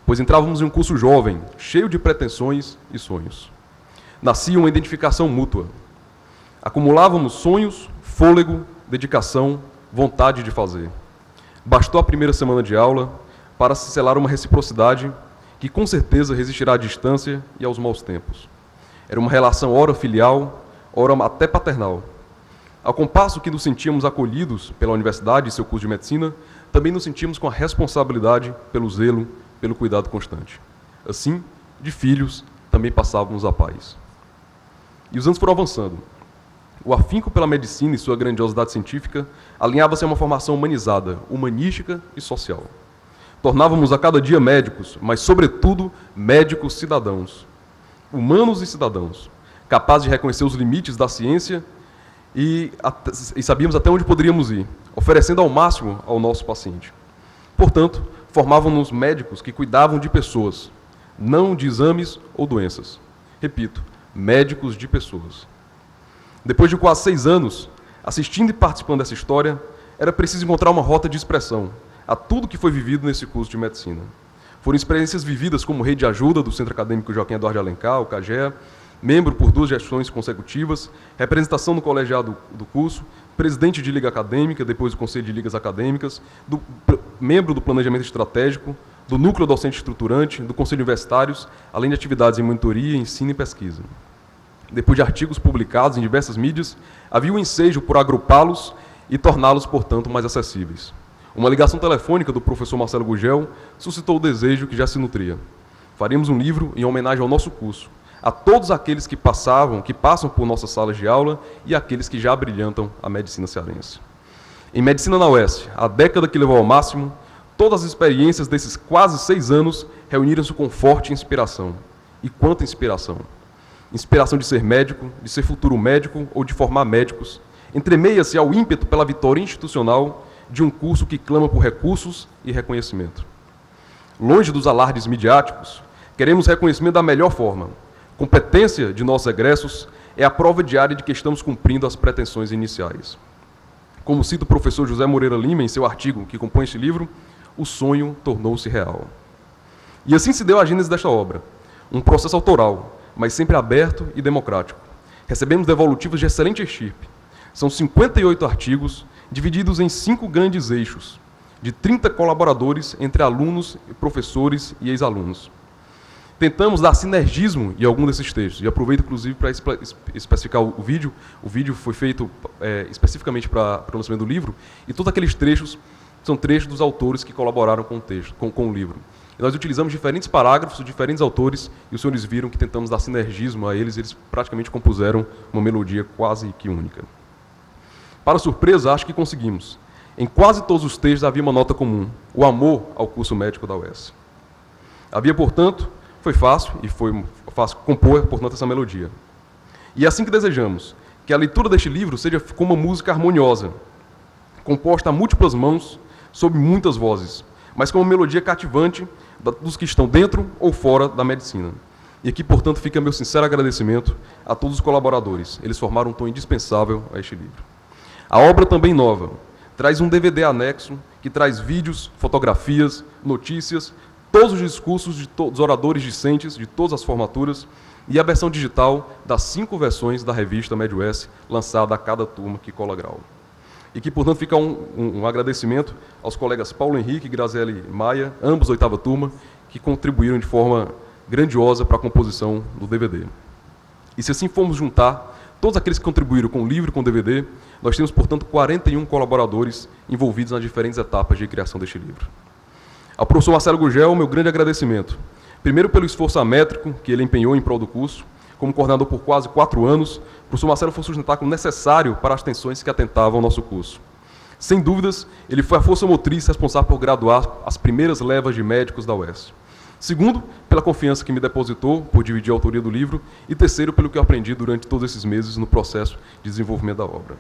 pois entrávamos em um curso jovem, cheio de pretensões e sonhos. Nascia uma identificação mútua. Acumulávamos sonhos, fôlego, dedicação, vontade de fazer. Bastou a primeira semana de aula para se selar uma reciprocidade que com certeza resistirá à distância e aos maus tempos. Era uma relação ora filial, ora até paternal. Ao compasso que nos sentíamos acolhidos pela universidade e seu curso de medicina, também nos sentíamos com a responsabilidade pelo zelo, pelo cuidado constante. Assim, de filhos, também passávamos a pais. E os anos foram avançando. O afinco pela medicina e sua grandiosidade científica alinhava-se a uma formação humanizada, humanística e social. Tornávamos a cada dia médicos, mas, sobretudo, médicos cidadãos, humanos e cidadãos, capazes de reconhecer os limites da ciência e sabíamos até onde poderíamos ir, oferecendo ao máximo ao nosso paciente. Portanto, formávamos médicos que cuidavam de pessoas, não de exames ou doenças. Repito, médicos de pessoas. Depois de quase 6 anos, assistindo e participando dessa história, era preciso encontrar uma rota de expressão a tudo que foi vivido nesse curso de medicina. Foram experiências vividas como rede de ajuda do Centro Acadêmico Joaquim Eduardo de Alencar, o CAGEA, membro por 2 gestões consecutivas, representação no colegiado do curso, presidente de liga acadêmica, depois do Conselho de Ligas Acadêmicas, membro do Planejamento Estratégico, do Núcleo Docente Estruturante, do Conselho de Universitários, além de atividades em monitoria, ensino e pesquisa. Depois de artigos publicados em diversas mídias, havia o ensejo por agrupá-los e torná-los, portanto, mais acessíveis. Uma ligação telefônica do professor Marcelo Gugel suscitou o desejo que já se nutria. Faríamos um livro em homenagem ao nosso curso, a todos aqueles que passam por nossas salas de aula e aqueles que já brilhantam a medicina cearense. Em Medicina na UES, a década que levou ao máximo, todas as experiências desses quase 6 anos reuniram-se com forte inspiração. E quanta inspiração! Inspiração de ser médico, de ser futuro médico ou de formar médicos, entremeia-se ao ímpeto pela vitória institucional de um curso que clama por recursos e reconhecimento. Longe dos alardes midiáticos, queremos reconhecimento da melhor forma. Competência de nossos egressos é a prova diária de que estamos cumprindo as pretensões iniciais. Como cita o professor José Moreira Lima em seu artigo que compõe este livro, o sonho tornou-se real. E assim se deu a gênese desta obra, um processo autoral, mas sempre aberto e democrático. Recebemos devolutivos de excelente estirpe. São 58 artigos, divididos em 5 grandes eixos, de 30 colaboradores entre alunos, professores e ex-alunos. Tentamos dar sinergismo em algum desses textos, e aproveito, inclusive, para especificar o vídeo. O vídeo foi feito especificamente para o lançamento do livro, e todos aqueles trechos são trechos dos autores que colaboraram com o texto, com o livro. E nós utilizamos diferentes parágrafos de diferentes autores, e os senhores viram que tentamos dar sinergismo a eles, e eles praticamente compuseram uma melodia quase que única. Para surpresa, acho que conseguimos. Em quase todos os textos havia uma nota comum, o amor ao curso médico da UES. Havia, portanto, foi fácil compor, portanto, essa melodia. E é assim que desejamos, que a leitura deste livro seja como uma música harmoniosa, composta a múltiplas mãos, sob muitas vozes, mas com uma melodia cativante dos que estão dentro ou fora da medicina. E aqui, portanto, fica meu sincero agradecimento a todos os colaboradores. Eles formaram um tom indispensável a este livro. A obra também nova traz um DVD anexo que traz vídeos, fotografias, notícias, todos os discursos dos oradores discentes de todas as formaturas e a versão digital das 5 versões da revista MedUES, lançada a cada turma que cola grau. E que, portanto, fica um agradecimento aos colegas Paulo Henrique e Graziele Maia, ambos 8ª turma, que contribuíram de forma grandiosa para a composição do DVD. E se assim formos juntar todos aqueles que contribuíram com o livro e com o DVD, nós temos, portanto, 41 colaboradores envolvidos nas diferentes etapas de criação deste livro. Ao professor Marcelo Gugel, meu grande agradecimento. Primeiro pelo esforço amétrico que ele empenhou em prol do curso. Como coordenador por quase 4 anos, o professor Marcelo foi sustentáculo necessário para as tensões que atentavam ao nosso curso. Sem dúvidas, ele foi a força motriz responsável por graduar as primeiras levas de médicos da UES. Segundo, pela confiança que me depositou por dividir a autoria do livro. E terceiro, pelo que eu aprendi durante todos esses meses no processo de desenvolvimento da obra.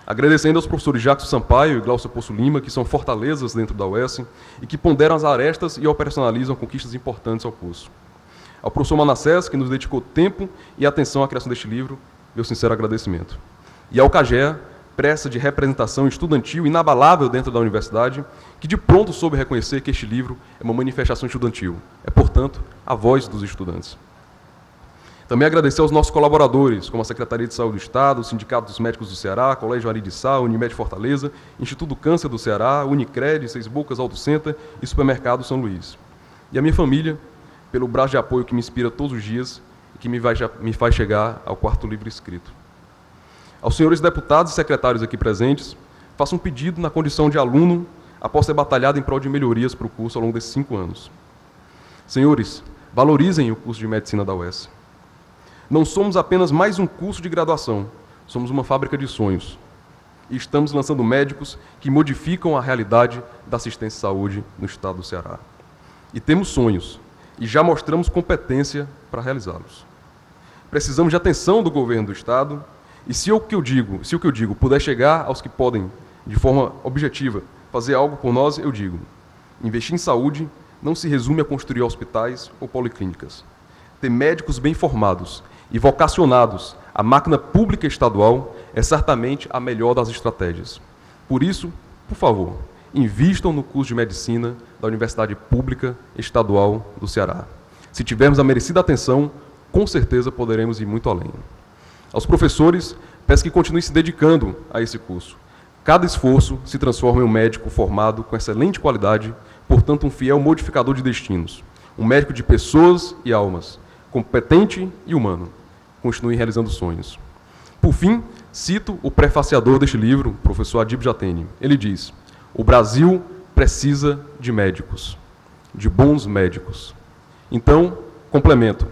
Agradecendo aos professores Jackson Sampaio e Glaucio Poço Lima, que são fortalezas dentro da UES e que ponderam as arestas e operacionalizam conquistas importantes ao curso. Ao professor Manassés, que nos dedicou tempo e atenção à criação deste livro, meu sincero agradecimento. E ao CAGEA, pressa de representação estudantil inabalável dentro da universidade, que de pronto soube reconhecer que este livro é uma manifestação estudantil. É, portanto, a voz dos estudantes. Também agradecer aos nossos colaboradores, como a Secretaria de Saúde do Estado, o Sindicato dos Médicos do Ceará, Colégio Ari de Sá, Unimed Fortaleza, Instituto do Câncer do Ceará, Unicred, Seis Bocas Auto Center e Supermercado São Luís. E a minha família, pelo braço de apoio que me inspira todos os dias e que me faz chegar ao 4º livro escrito. Aos senhores deputados e secretários aqui presentes, faço um pedido na condição de aluno, após ter batalhado em prol de melhorias para o curso ao longo desses 5 anos. Senhores, valorizem o curso de Medicina da UES. Não somos apenas mais um curso de graduação, somos uma fábrica de sonhos. E estamos lançando médicos que modificam a realidade da assistência à saúde no estado do Ceará. E temos sonhos, e já mostramos competência para realizá-los. Precisamos de atenção do governo do estado, e se o que eu digo puder chegar aos que podem, de forma objetiva, fazer algo por nós, eu digo: investir em saúde não se resume a construir hospitais ou policlínicas. Ter médicos bem formados e vocacionados à máquina pública estadual é certamente a melhor das estratégias. Por isso, por favor, invistam no curso de Medicina da Universidade Pública Estadual do Ceará. Se tivermos a merecida atenção, com certeza poderemos ir muito além. Aos professores, peço que continuem se dedicando a esse curso. Cada esforço se transforma em um médico formado com excelente qualidade, portanto um fiel modificador de destinos. Um médico de pessoas e almas, competente e humano. Continue realizando sonhos. Por fim, cito o prefaciador deste livro, o professor Adib Jatene. Ele diz: O Brasil precisa de médicos, de bons médicos. Então, complemento,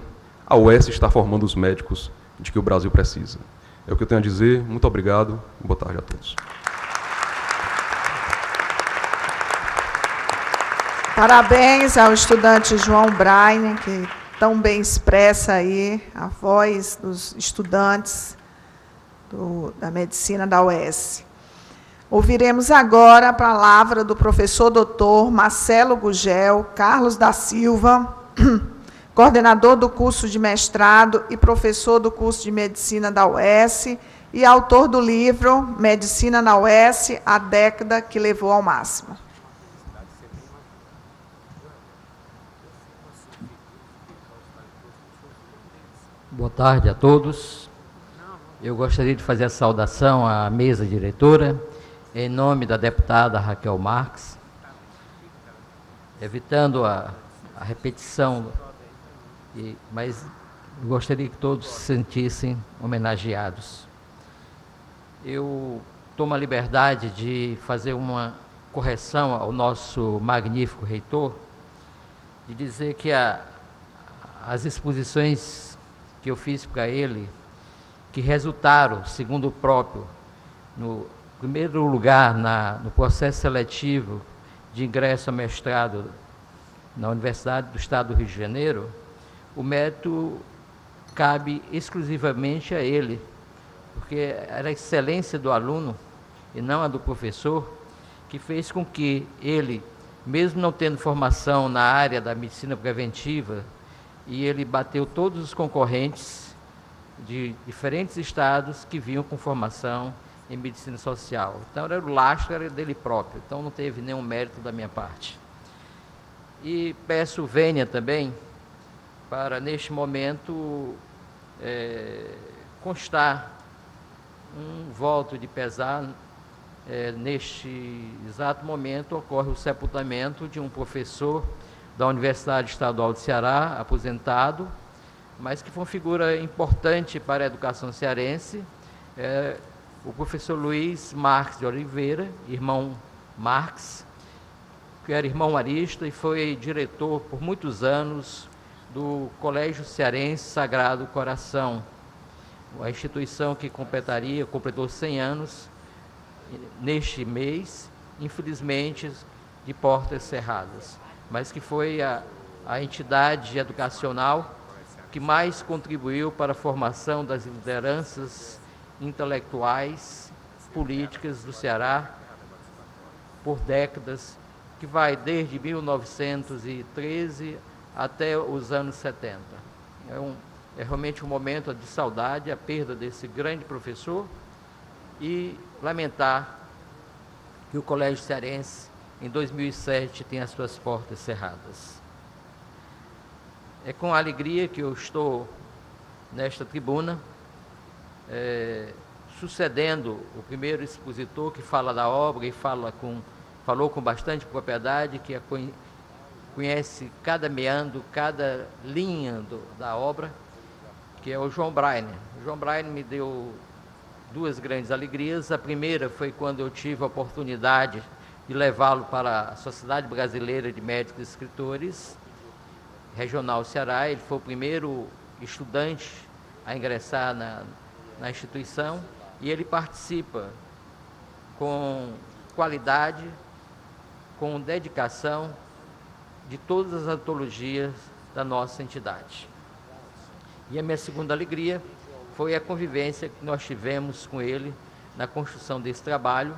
a UES está formando os médicos de que o Brasil precisa. É o que eu tenho a dizer. Muito obrigado. Boa tarde a todos. Parabéns ao estudante João Braine, que tão bem expressa aí a voz dos estudantes da medicina da UES. Ouviremos agora a palavra do professor doutor Marcelo Gugel Carlos da Silva, coordenador do curso de mestrado e professor do curso de medicina da UES e autor do livro Medicina na UES, a década que levou ao máximo. Boa tarde a todos. Eu gostaria de fazer a saudação à mesa diretora, em nome da deputada Raquel Marques, evitando a repetição, mas gostaria que todos se sentissem homenageados. Eu tomo a liberdade de fazer uma correção ao nosso magnífico reitor, de dizer que as exposições que eu fiz para ele, que resultaram, segundo o próprio, no primeiro lugar no processo seletivo de ingresso a mestrado na Universidade do Estado do Rio de Janeiro, o mérito cabe exclusivamente a ele, porque era a excelência do aluno e não a do professor, que fez com que ele, mesmo não tendo formação na área da medicina preventiva, e ele bateu todos os concorrentes de diferentes estados que vinham com formação em medicina social. Então, era o lastro era dele próprio, então não teve nenhum mérito da minha parte. E peço vênia também para, neste momento, constar um voto de pesar. Neste exato momento, ocorre o sepultamento de um professor da Universidade Estadual do Ceará, aposentado, mas que foi uma figura importante para a educação cearense, o professor Luiz Marques de Oliveira, irmão Marques, que era irmão arista e foi diretor por muitos anos do Colégio Cearense Sagrado Coração, a instituição que completou 100 anos neste mês, infelizmente de portas cerradas, mas que foi a entidade educacional que mais contribuiu para a formação das lideranças intelectuais, políticas do Ceará por décadas, que vai desde 1913 até os anos 70. É realmente um momento de saudade, a perda desse grande professor, e lamentar que o Colégio Cearense, em 2007, tem as suas portas cerradas. É com alegria que eu estou nesta tribuna, sucedendo o primeiro expositor que fala da obra e falou com bastante propriedade, que conhece cada meandro, cada linha da obra, que é o João Braine. O João Braine me deu duas grandes alegrias. A primeira foi quando eu tive a oportunidade de levá-lo para a Sociedade Brasileira de Médicos e Escritores, Regional Ceará. Ele foi o primeiro estudante a ingressar na instituição, e ele participa com qualidade, com dedicação, de todas as antologias da nossa entidade. E a minha segunda alegria foi a convivência que nós tivemos com ele na construção desse trabalho,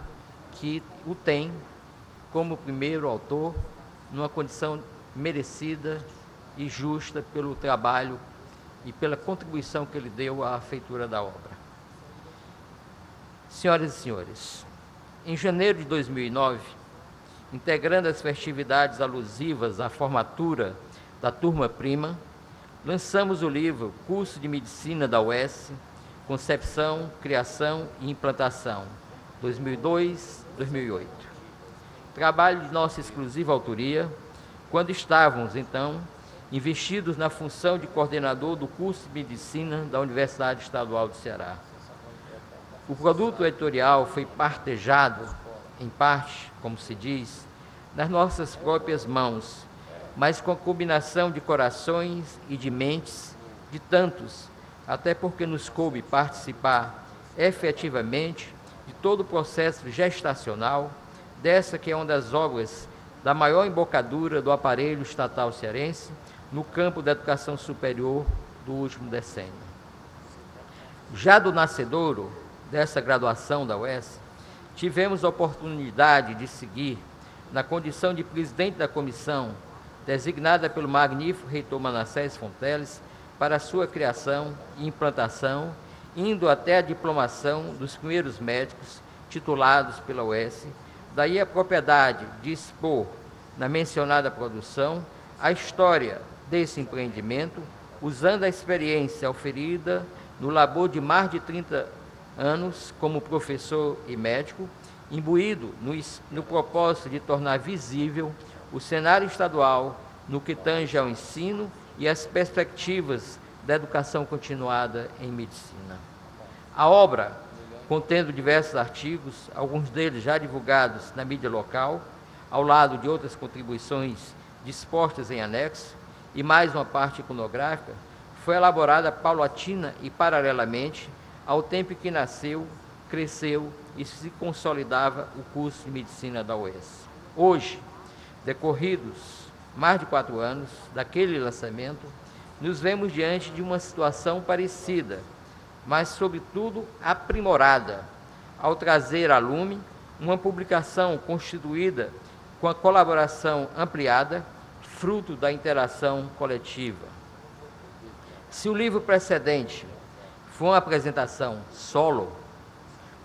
que o tem como primeiro autor, numa condição merecida e justa pelo trabalho e pela contribuição que ele deu à feitura da obra. Senhoras e senhores, em janeiro de 2009, integrando as festividades alusivas à formatura da turma prima, lançamos o livro Curso de Medicina da UES, Concepção, Criação e Implantação, 2002-2008. Trabalho de nossa exclusiva autoria, quando estávamos, então, investidos na função de coordenador do curso de Medicina da Universidade Estadual do Ceará. O produto editorial foi partejado em parte, como se diz, nas nossas próprias mãos, mas com a combinação de corações e de mentes de tantos, até porque nos coube participar efetivamente de todo o processo gestacional dessa que é uma das obras da maior embocadura do aparelho estatal cearense no campo da educação superior do último decênio. Já do nascedouro dessa graduação da UES, tivemos a oportunidade de seguir, na condição de presidente da comissão, designada pelo magnífico reitor Manassés Fonteles, para a sua criação e implantação, indo até a diplomação dos primeiros médicos titulados pela UES, daí a propriedade de expor, na mencionada produção, a história desse empreendimento, usando a experiência oferida no labor de mais de 30 anos como professor e médico, imbuído no propósito de tornar visível o cenário estadual no que tange ao ensino e as perspectivas da educação continuada em medicina. A obra, contendo diversos artigos, alguns deles já divulgados na mídia local, ao lado de outras contribuições dispostas em anexo, e mais uma parte iconográfica, foi elaborada paulatina e paralelamente ao tempo que nasceu, cresceu e se consolidava o curso de medicina da UES. Hoje, decorridos mais de 4 anos daquele lançamento, nos vemos diante de uma situação parecida, mas, sobretudo, aprimorada, ao trazer a lume uma publicação constituída com a colaboração ampliada, fruto da interação coletiva. Se o livro precedente foi uma apresentação solo,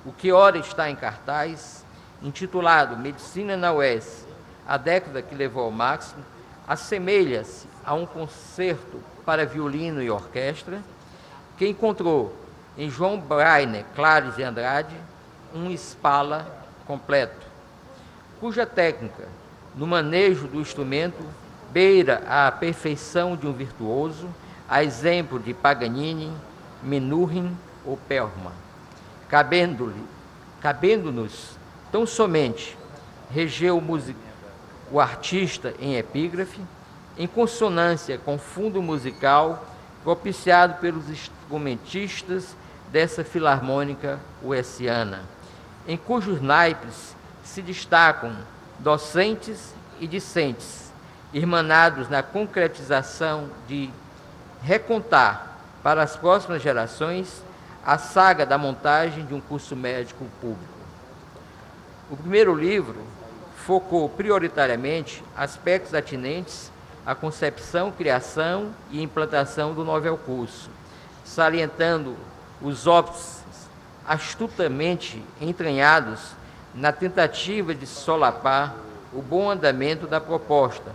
o que ora está em cartaz, intitulado Medicina na UES, a década que levou ao máximo, assemelha-se a um concerto para violino e orquestra, que encontrou em João Brainer Clares de Andrade um Spala completo, cuja técnica, no manejo do instrumento, beira a perfeição de um virtuoso, a exemplo de Paganini, Menuhin ou Perlman, cabendo-nos tão somente reger o artista em epígrafe, em consonância com o fundo musical propiciado pelos instrumentistas dessa filarmônica uesiana, em cujos naipes se destacam docentes e discentes, irmanados na concretização de recontar para as próximas gerações a saga da montagem de um curso médico público. O primeiro livro focou prioritariamente aspectos atinentes à concepção, criação e implantação do novel curso, salientando os óbices astutamente entranhados na tentativa de solapar o bom andamento da proposta,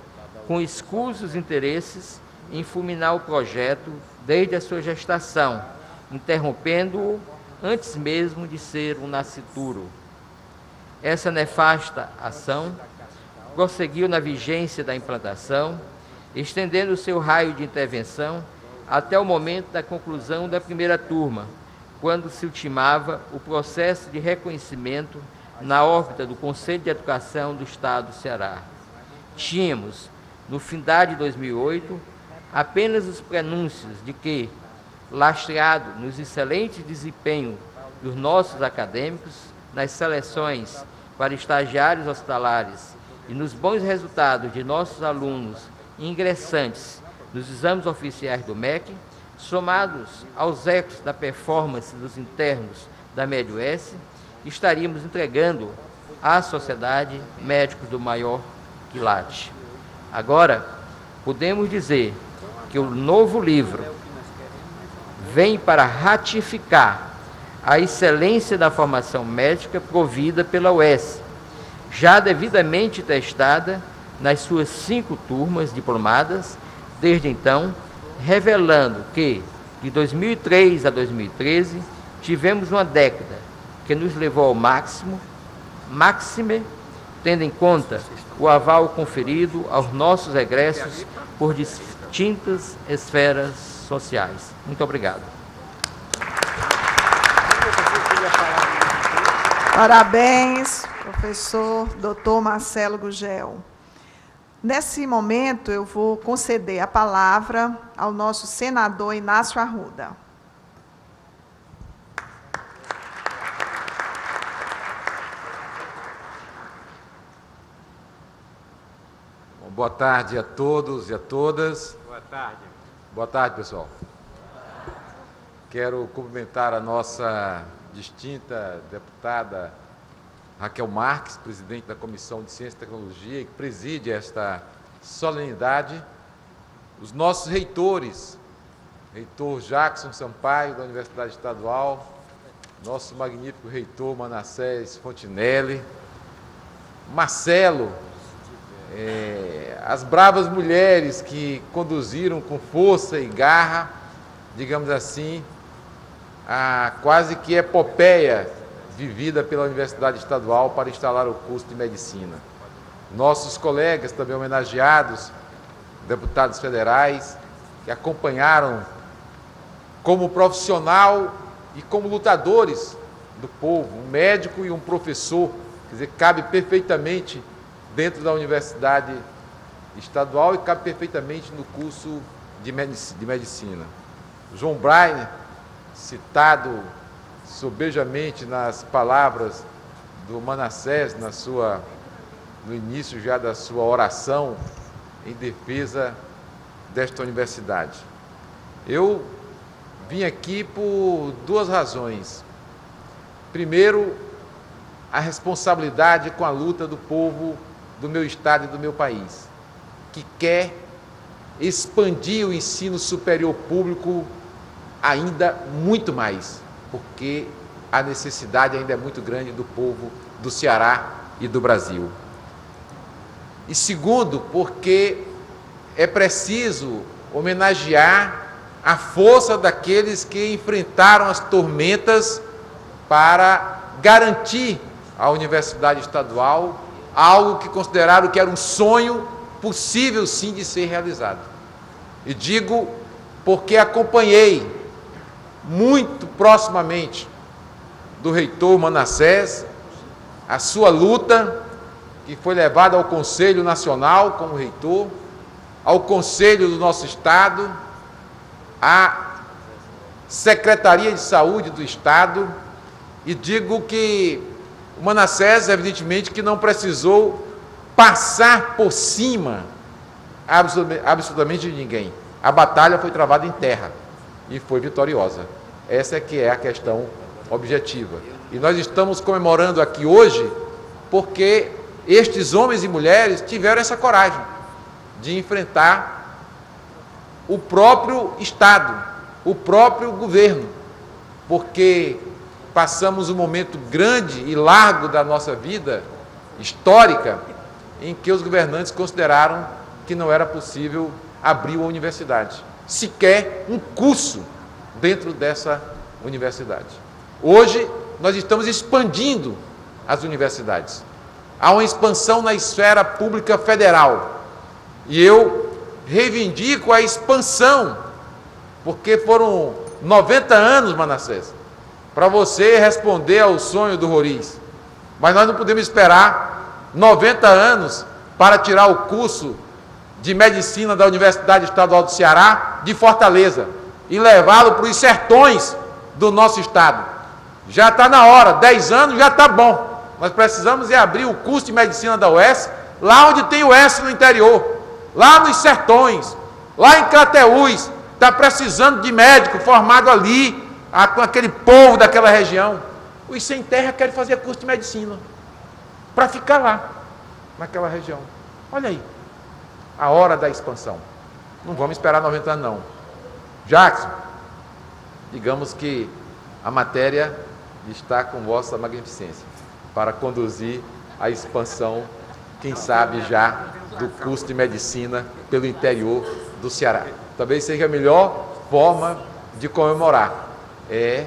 com escusos interesses em fulminar o projeto desde a sua gestação, interrompendo-o antes mesmo de ser um nascituro. Essa nefasta ação prosseguiu na vigência da implantação, estendendo seu raio de intervenção até o momento da conclusão da primeira turma, quando se ultimava o processo de reconhecimento na órbita do Conselho de Educação do Estado do Ceará. Tínhamos, no findar de 2008, apenas os prenúncios de que, lastreado nos excelentes desempenhos dos nossos acadêmicos, nas seleções para estagiários hospitalares e nos bons resultados de nossos alunos ingressantes nos exames oficiais do MEC, somados aos ecos da performance dos internos da MED-UES, estaríamos entregando à sociedade médicos do maior quilate. Agora, podemos dizer que o novo livro vem para ratificar a excelência da formação médica provida pela UES, já devidamente testada nas suas 5 turmas diplomadas, desde então, revelando que, de 2003 a 2013, tivemos uma década que nos levou ao máxime, tendo em conta o aval conferido aos nossos egressos por distintas esferas sociais. Muito obrigado. Parabéns, professor Dr. Marcelo Gugel. Nesse momento, eu vou conceder a palavra ao nosso senador Inácio Arruda. Boa tarde a todos e a todas. Boa tarde. Boa tarde, pessoal. Quero cumprimentar a nossa distinta deputada Raquel Marques, presidente da Comissão de Ciência e Tecnologia, que preside esta solenidade, os nossos reitores, reitor Jackson Sampaio, da Universidade Estadual, nosso magnífico reitor Manassés Fontinelli, Marcelo, as bravas mulheres que conduziram com força e garra, digamos assim, a quase que epopeia vivida pela Universidade Estadual para instalar o curso de Medicina. Nossos colegas também homenageados, deputados federais, que acompanharam como profissional e como lutadores do povo, um médico e um professor, quer dizer, cabe perfeitamente dentro da Universidade Estadual e cabe perfeitamente no curso de Medicina. João Brainer, citado sobejamente nas palavras do Manassés, no início já da sua oração em defesa desta universidade. Eu vim aqui por duas razões. Primeiro, a responsabilidade com a luta do povo do meu estado e do meu país, que quer expandir o ensino superior público ainda muito mais, porque a necessidade ainda é muito grande do povo do Ceará e do Brasil. E segundo, porque é preciso homenagear a força daqueles que enfrentaram as tormentas para garantir à Universidade Estadual algo que consideraram que era um sonho possível sim de ser realizado. E digo porque acompanhei muito proximamente do reitor Manassés a sua luta, que foi levada ao Conselho Nacional como reitor, ao Conselho do nosso Estado, à Secretaria de Saúde do Estado, e digo que o Manassés, evidentemente, que não precisou passar por cima absolutamente de ninguém. A batalha foi travada em terra e foi vitoriosa. Essa é que é a questão objetiva. E nós estamos comemorando aqui hoje porque estes homens e mulheres tiveram essa coragem de enfrentar o próprio Estado, o próprio governo, porque passamos um momento grande e largo da nossa vida histórica em que os governantes consideraram que não era possível abrir uma universidade, sequer um curso dentro dessa universidade. Hoje, nós estamos expandindo as universidades. Há uma expansão na esfera pública federal. E eu reivindico a expansão, porque foram 90 anos, Manassés, para você responder ao sonho do Roriz. Mas nós não podemos esperar 90 anos para tirar o curso de Medicina da Universidade Estadual do Ceará de Fortaleza e levá-lo para os sertões do nosso estado. Já está na hora, 10 anos já está bom. Nós precisamos abrir o curso de Medicina da UES, lá onde tem UES no interior, lá nos sertões, lá em Crateús, está precisando de médico formado ali, com aquele povo daquela região. Os sem terra querem fazer curso de medicina, para ficar lá, naquela região. Olha aí, a hora da expansão. Não vamos esperar 90 anos, não. Jackson, digamos que a matéria está com vossa magnificência para conduzir a expansão, quem sabe já, do curso de medicina pelo interior do Ceará. Talvez seja a melhor forma de comemorar, é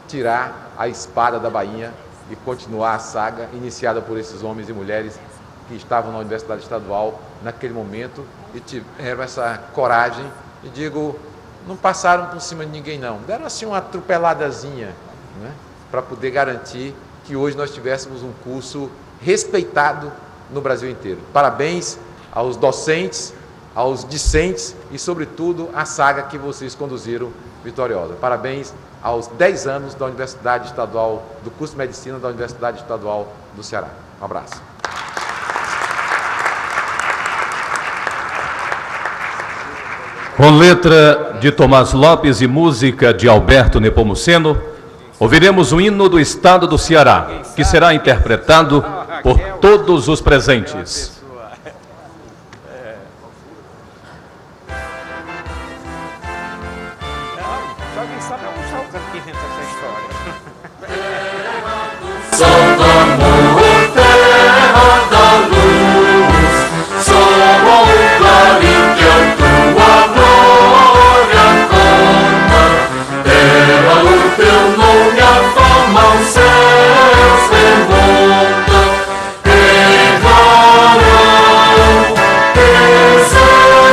tirar a espada da bainha e continuar a saga iniciada por esses homens e mulheres que estavam na Universidade Estadual naquele momento e tiveram essa coragem, e digo, não passaram por cima de ninguém não, deram assim uma atropeladazinha, né, para poder garantir que hoje nós tivéssemos um curso respeitado no Brasil inteiro. Parabéns aos docentes, aos discentes e, sobretudo, à saga que vocês conduziram vitoriosa. Parabéns aos 10 anos da Universidade Estadual, do curso de Medicina da Universidade Estadual do Ceará. Um abraço. Com letra de Tomás Lopes e música de Alberto Nepomuceno, ouviremos o hino do Estado do Ceará, que será interpretado por todos os presentes. Só quem sabe é o canto que inventa essa história. Sol do amor, terra da luz, sol o clarim que a tua glória conta, terra o teu nome, a fama aos céus remonta, errarão,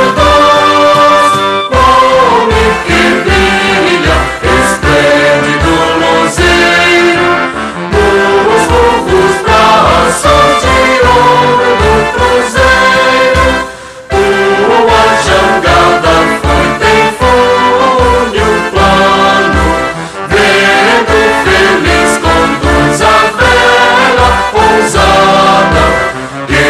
exaltas, nome que brilha, esplêndido luzeiro, nos povos braços de ouro do cruzeiro, tua jangada foi tem funil plano, vento feliz conduz a vela pousada, que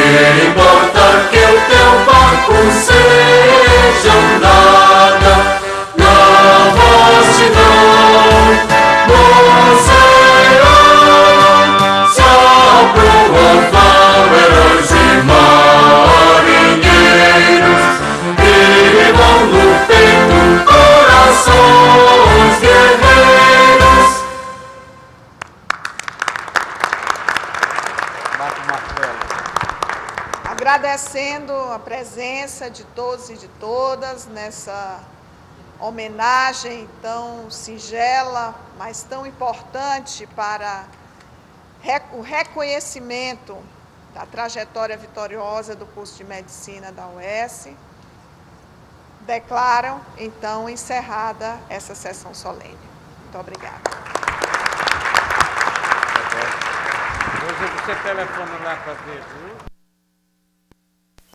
importa que o teu barco seja andada, na vastidão do oceano, se aprovam heróis e marinheiros, que vão no peito corações guerreiros. Bate o martelo. Agradecendo a presença de todos e de todas nessa homenagem tão singela, mas tão importante para o reconhecimento da trajetória vitoriosa do curso de Medicina da UES, declaram, então, encerrada essa sessão solene. Muito obrigada. Hoje você telefona lá para ver, viu?